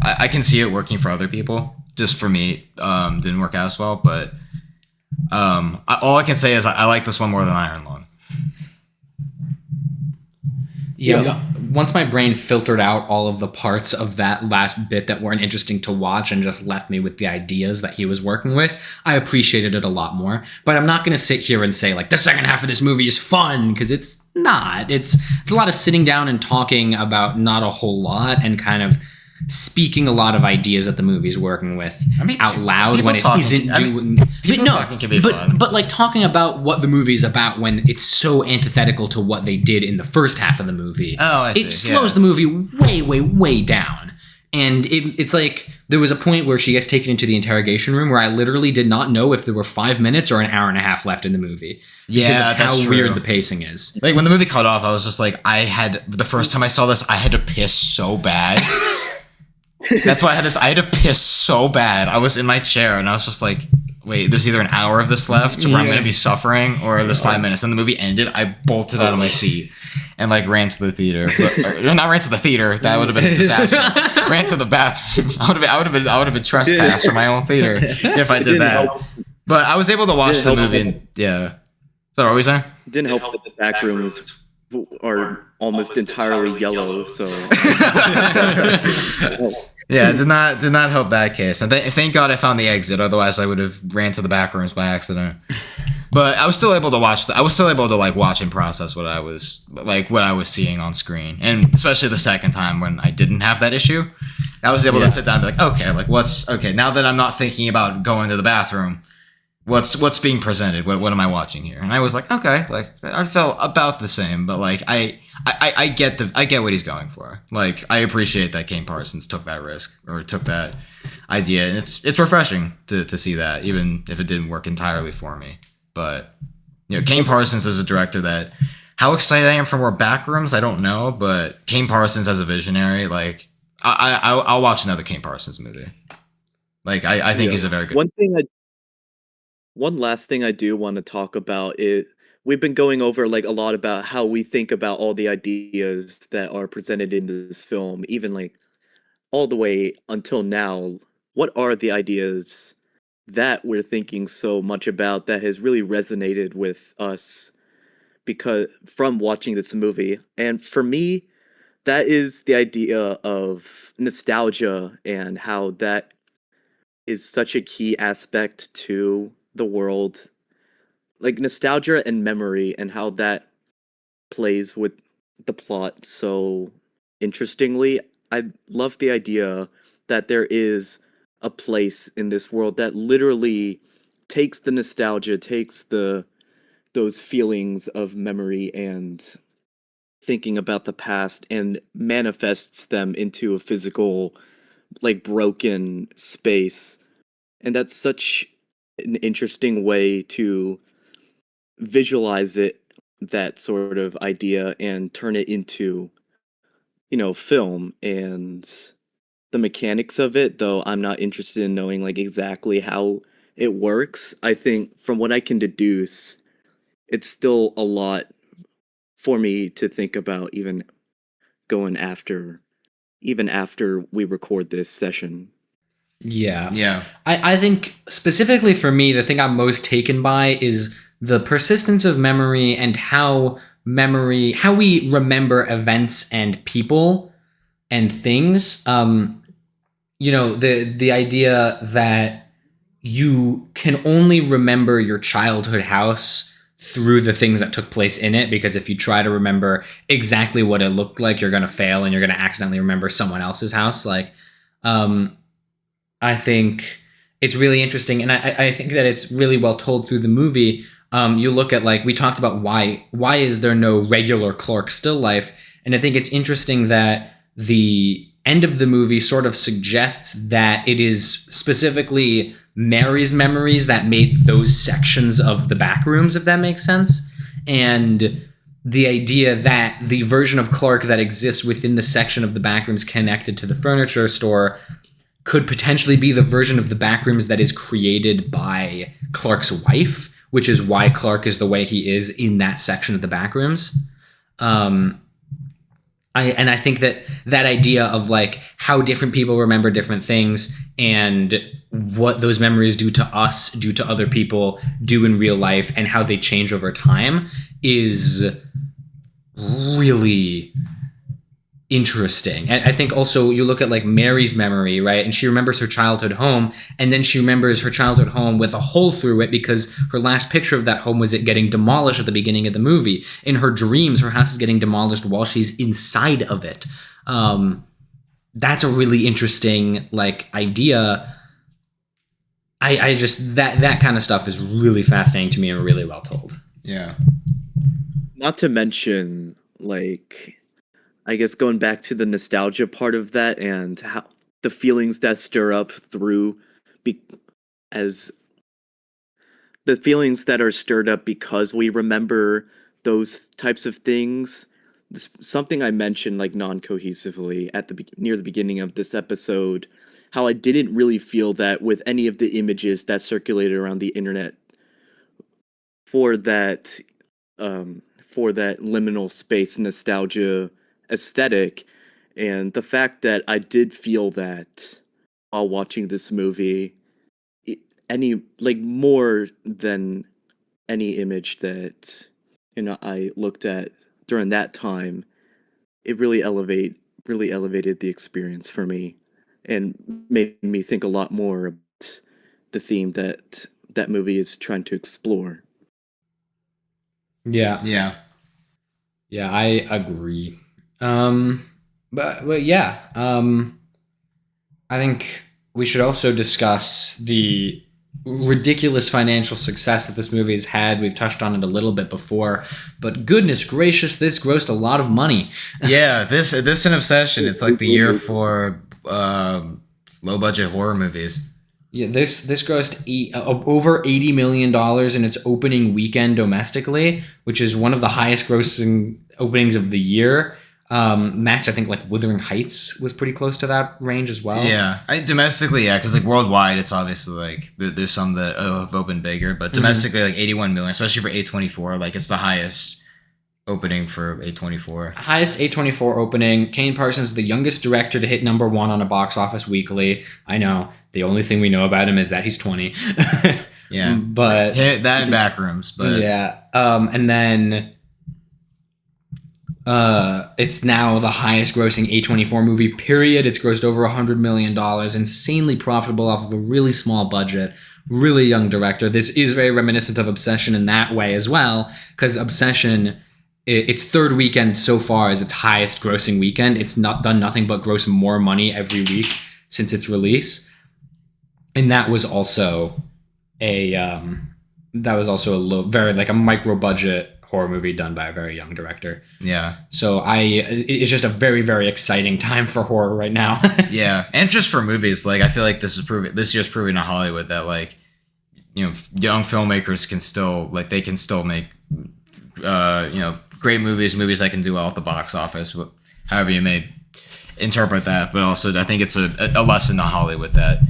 I can see it working for other people. Just for me, didn't work out as well. But all I can say is I like this one more than Iron Lung. Yeah. Once my brain filtered out all of the parts of that last bit that weren't interesting to watch and just left me with the ideas that he was working with, I appreciated it a lot more. But I'm not going to sit here and say like the second half of this movie is fun, because it's not. It's a lot of sitting down and talking about not a whole lot and kind of speaking a lot of ideas that the movie's working with out loud when it isn't doing. Talking can be fun. But like talking about what the movie's about when it's so antithetical to what they did in the first half of the movie. Oh, I see. It slows the movie way, way, way down. And it's like there was a point where she gets taken into the interrogation room where I literally did not know if there were 5 minutes or an hour and a half left in the movie. Because of how weird the pacing is. Like when the movie cut off, I was just like, the first time I saw this, I had to piss so bad. That's why I had to piss so bad. I was in my chair and I was just like, wait, there's either an hour of this left where I'm going to be suffering or there's 5 minutes. And the movie ended. I bolted out of my seat and like ran to the theater. Or not ran to the theater. That would have been a disaster. Ran to the bathroom. I would have been trespassed from my own theater if I did that. But I was able to watch the movie. And, yeah. So what were we saying? Didn't help that the Backrooms are almost entirely yellow, so yeah, did not help that case. And thank God I found the exit, otherwise I would have ran to the back rooms by accident. But I was still able to watch like watch and process what I was seeing on screen, and especially the second time when I didn't have that issue, I was able to sit down and be like, okay, like okay, now that I'm not thinking about going to the bathroom, what's being presented? What am I watching here? And I was like, okay, like I felt about the same, but like I get what he's going for. Like I appreciate that Kane Parsons took that risk or took that idea, and it's refreshing to see that, even if it didn't work entirely for me. But Kane Parsons is a director that how excited I am for more Backrooms, I don't know, but Kane Parsons as a visionary, like I'll watch another Kane Parsons movie. Like I think he's a very good. One last thing I do want to talk about is we've been going over like a lot about how we think about all the ideas that are presented in this film, even like all the way until now. What are the ideas that we're thinking so much about that has really resonated with us because from watching this movie? And for me, that is the idea of nostalgia and how that is such a key aspect to the world, like nostalgia and memory, and how that plays with the plot so interestingly. I love the idea that there is a place in this world that literally takes the nostalgia, takes those feelings of memory and thinking about the past and manifests them into a physical, like broken space. And that's such an interesting way to visualize it that sort of idea and turn it into, film. And the mechanics of it, though I'm not interested in knowing like exactly how it works. I think from what I can deduce, it's still a lot for me to think about going after even after we record this session. Yeah. Yeah. I think specifically for me, the thing I'm most taken by is the persistence of memory and how we remember events and people and things. The idea that you can only remember your childhood house through the things that took place in it, because if you try to remember exactly what it looked like, you're going to fail and you're going to accidentally remember someone else's house. I think it's really interesting, and I think that it's really well told through the movie. You look at, like, we talked about why is there no regular Clark still life, and I think it's interesting that the end of the movie sort of suggests that it is specifically Mary's memories that made those sections of the Backrooms, if that makes sense, and the idea that the version of Clark that exists within the section of the Backrooms connected to the furniture store could potentially be the version of the Backrooms that is created by Clark's wife, which is why Clark is the way he is in that section of the Backrooms. I think that idea of, like, how different people remember different things and what those memories do to us, do to other people, do in real life, and how they change over time is really interesting. And I think also you look at, like, Mary's memory, right? And she remembers her childhood home, and then she remembers her childhood home with a hole through it because her last picture of that home was it getting demolished at the beginning of the movie. In her dreams, her house is getting demolished while she's inside of it. That's a really interesting, like, idea. I just that kind of stuff is really fascinating to me and really well told. Yeah. Not to mention, like, I guess going back to the nostalgia part of that and how the feelings that stir up as the feelings that are stirred up because we remember those types of things. Something I mentioned, like, non-cohesively at near the beginning of this episode, how I didn't really feel that with any of the images that circulated around the internet for that liminal space nostalgia aesthetic. And the fact that I did feel that while watching this movie, more than any image that I looked at during that time, it really elevated the experience for me and made me think a lot more about the theme that movie is trying to explore. Yeah, I agree. But yeah, I think we should also discuss the ridiculous financial success that this movie has had. We've touched on it a little bit before, but goodness gracious, this grossed a lot of money. Yeah, this an obsession. It's like the year for low budget horror movies. Yeah, this grossed over $80 million in its opening weekend domestically, which is one of the highest grossing openings of the year. Match, I think, like Wuthering Heights was pretty close to that range as well. Yeah, domestically, yeah, because like worldwide, it's obviously like there's some that have opened bigger, but domestically, like 81 million, especially for A24, like it's the highest opening for A24. Highest A24 opening. Kane Parsons is the youngest director to hit number one on a box office weekly. I know the only thing we know about him is that he's 20. Yeah, but that in Backrooms, but yeah, and then. It's now the highest grossing A24 movie, period. It's grossed over $100 million, insanely profitable off of a really small budget, really young director. This is very reminiscent of Obsession in that way as well, because Obsession, its third weekend so far is its highest grossing weekend. It's not done nothing but gross more money every week since its release. And that was also a very, like, a micro budget horror movie done by a very young director. Yeah. So it's just a very, very exciting time for horror right now. Yeah, and just for movies, like I feel like this year's proving to Hollywood that, like, young filmmakers can still make great movies that can do well at the box office, however you may interpret that. But also, I think it's a lesson to Hollywood that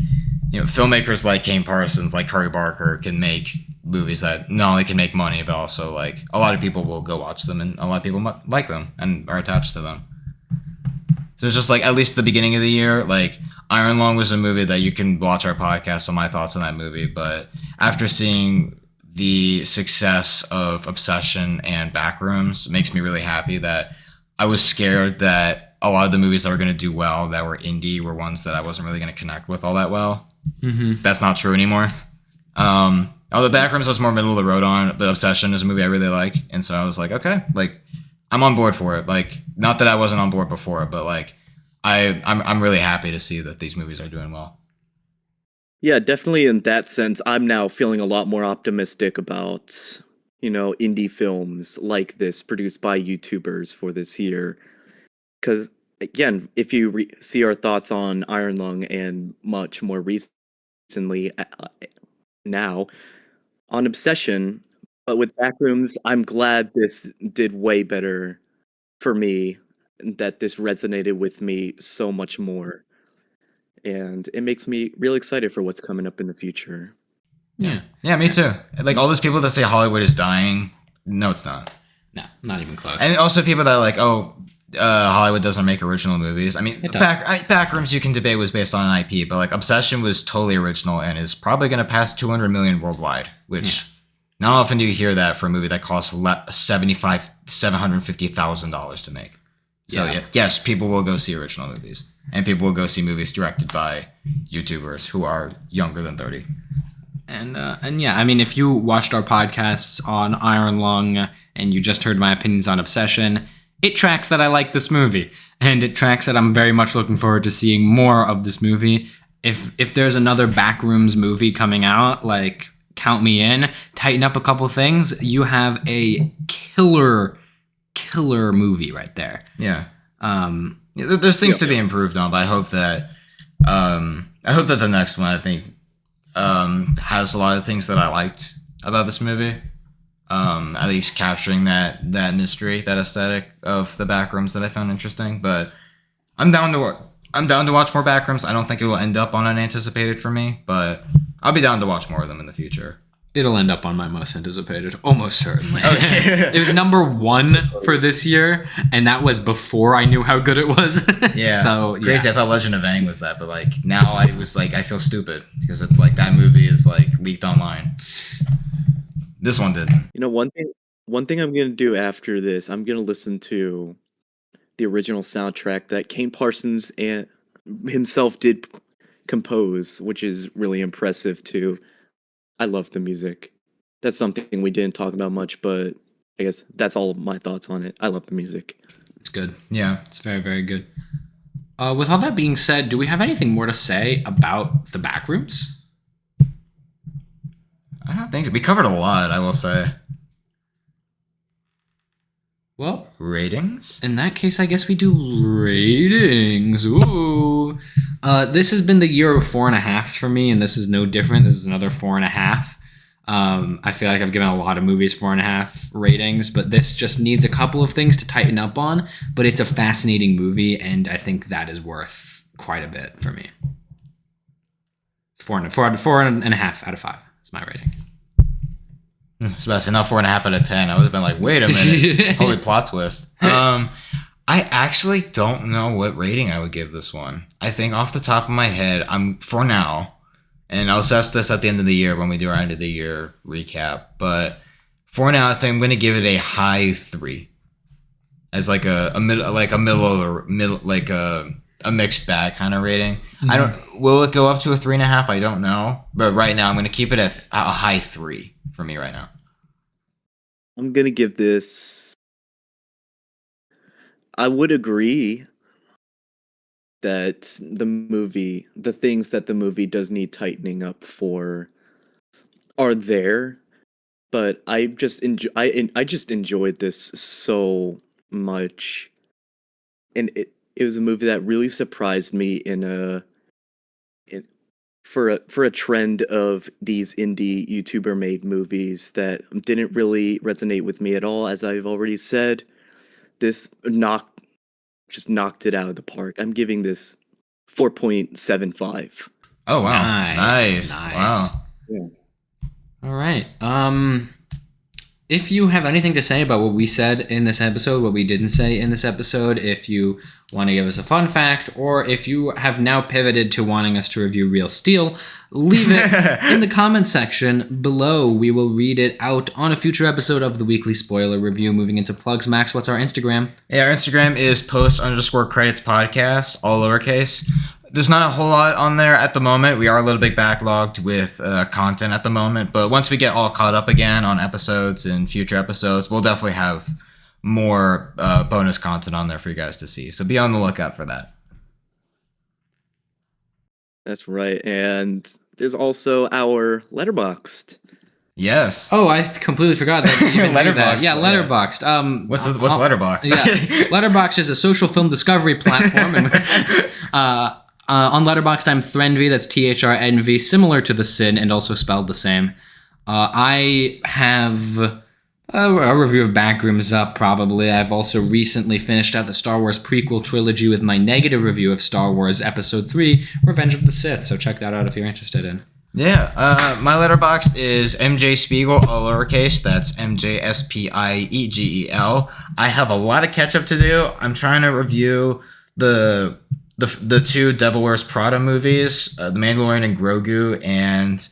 filmmakers like Kane Parsons, like Curry Barker, can make movies that not only can make money, but also like a lot of people will go watch them, and a lot of people like them and are attached to them. So it's just like, at least at the beginning of the year, like Iron Lung was a movie that you can watch our podcast on my thoughts on that movie. But after seeing the success of Obsession and Backrooms, makes me really happy that I was scared that a lot of the movies that were going to do well that were indie were ones that I wasn't really going to connect with all that well. Mm-hmm. That's not true anymore. Although Backrooms was more middle of the road on, but Obsession is a movie I really like. And so I was like, okay, like I'm on board for it. Like, not that I wasn't on board before, but like I'm really happy to see that these movies are doing well. Yeah, definitely in that sense, I'm now feeling a lot more optimistic about, indie films like this produced by YouTubers for this year. Because, again, if you see our thoughts on Iron Lung and much more recently now on Obsession, but with Backrooms, I'm glad this did way better for me, that this resonated with me so much more. And it makes me real excited for what's coming up in the future. Yeah. Yeah, me too. Like, all those people that say Hollywood is dying, no, it's not. No, not even close. And also people that are like, Hollywood doesn't make original movies. I mean, Backrooms you can debate was based on an IP, but like Obsession was totally original and is probably going to pass 200 million worldwide, which not often do you hear that for a movie that costs $750,000 to make. So yes, people will go see original movies, and people will go see movies directed by YouTubers who are younger than 30. And yeah, I mean, if you watched our podcasts on Iron Lung and you just heard my opinions on Obsession, it tracks that I like this movie, and it tracks that I'm very much looking forward to seeing more of this movie. If there's another Backrooms movie coming out, like, count me in. Tighten up a couple things. You have a killer movie right there. Yeah. There's things to be improved on, but I hope that the next one, I think, has a lot of things that I liked about this movie. At least capturing that mystery, that aesthetic of the Backrooms that I found interesting. But I'm down to watch more Backrooms. I don't think it will end up on Unanticipated for me, but I'll be down to watch more of them in the future. It'll end up on my most anticipated, almost certainly. It was number 1 for this year, and that was before I knew how good it was. Yeah. So crazy. I thought Legend of Aang was that, but like now I was like, I feel stupid because it's like that movie is like leaked online. This one didn't. One thing I'm gonna do after this, I'm gonna listen to the original soundtrack that Kane Parsons and himself did compose, which is really impressive too. I love the music. That's something we didn't talk about much, but I guess that's all my thoughts on it. I love the music. It's good. Yeah. It's very, very good. With all that being said, do we have anything more to say about the Backrooms? I don't think so. We covered a lot, I will say. Well, ratings? In that case, I guess we do ratings. Ooh. This has been the year of 4.5s for me, and this is no different. This is another 4.5. I feel like I've given a lot of movies 4.5 ratings, but this just needs a couple of things to tighten up on. But it's a fascinating movie, and I think that is worth quite a bit for me. 4.5 out of 5 is my rating. I was about to say, not 4.5 out of 10. I would have been like, wait a minute. Holy plot twist. I actually don't know what rating I would give this one. I think off the top of my head, for now, and I'll assess this at the end of the year when we do our end of the year recap, but for now, I think I'm going to give it a high 3. As like a mixed bag kind of rating. Mm-hmm. Will it go up to a 3.5? I don't know. But right now, I'm going to keep it at a high 3 for me right now. I'm going to give this... I would agree that the things that the movie does need tightening up for are there, but I just enjoyed this so much, and it was a movie that really surprised me in for a trend of these indie YouTuber made movies that didn't really resonate with me at all, as I've already said. This knocked it out of the park. I'm giving this 4.75. Oh wow, Nice. Wow. Yeah. All right. If you have anything to say about what we said in this episode, what we didn't say in this episode, if you want to give us a fun fact, or if you have now pivoted to wanting us to review Real Steel, leave it in the comments section below. We will read it out on a future episode of the weekly spoiler review. Moving into plugs, Max, what's our Instagram? Yeah, our Instagram is post_credits podcast, all lowercase. There's not a whole lot on there at the moment. We are a little bit backlogged with content at the moment, but once we get all caught up again on episodes and future episodes, we'll definitely have more bonus content on there for you guys to see. So be on the lookout for that. That's right. And there's also our Letterboxd. Yes. Oh, I completely forgot that. You even knew that. Letterboxd, Yeah, yeah. Letterboxd. What's Letterboxd? Yeah, Letterboxd is a social film discovery platform. And, on Letterboxd, I'm Thrnv, that's THRNV, similar to The Sin and also spelled the same. I have a review of Backrooms up, probably. I've also recently finished out the Star Wars prequel trilogy with my negative review of Star Wars Episode 3, Revenge of the Sith, so check that out if you're interested in. Yeah, my Letterboxd is MJ Spiegel, all lowercase. That's MJSPIEGEL. I have a lot of catch up to do. I'm trying to review the two Devil Wears Prada movies, The Mandalorian and Grogu, and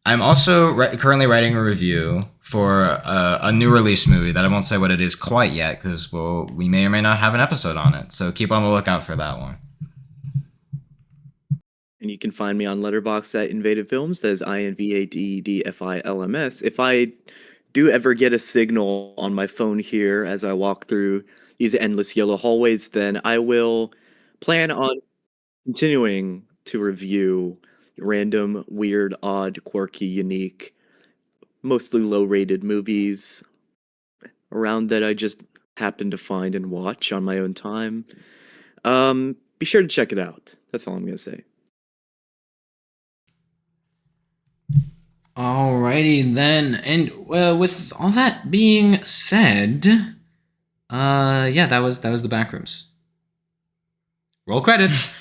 I'm also currently writing a review for a new release movie that I won't say what it is quite yet because we may or may not have an episode on it. So keep on the lookout for that one. And you can find me on Letterboxd at Invaded Films. That is INVADEDFILMS. If I do ever get a signal on my phone here as I walk through these endless yellow hallways, then I will plan on continuing to review random, weird, odd, quirky, unique, mostly low-rated movies around that I just happen to find and watch on my own time. Be sure to check it out. That's all I'm going to say. Alrighty then, and with all that being said, that was the Backrooms. Roll credits.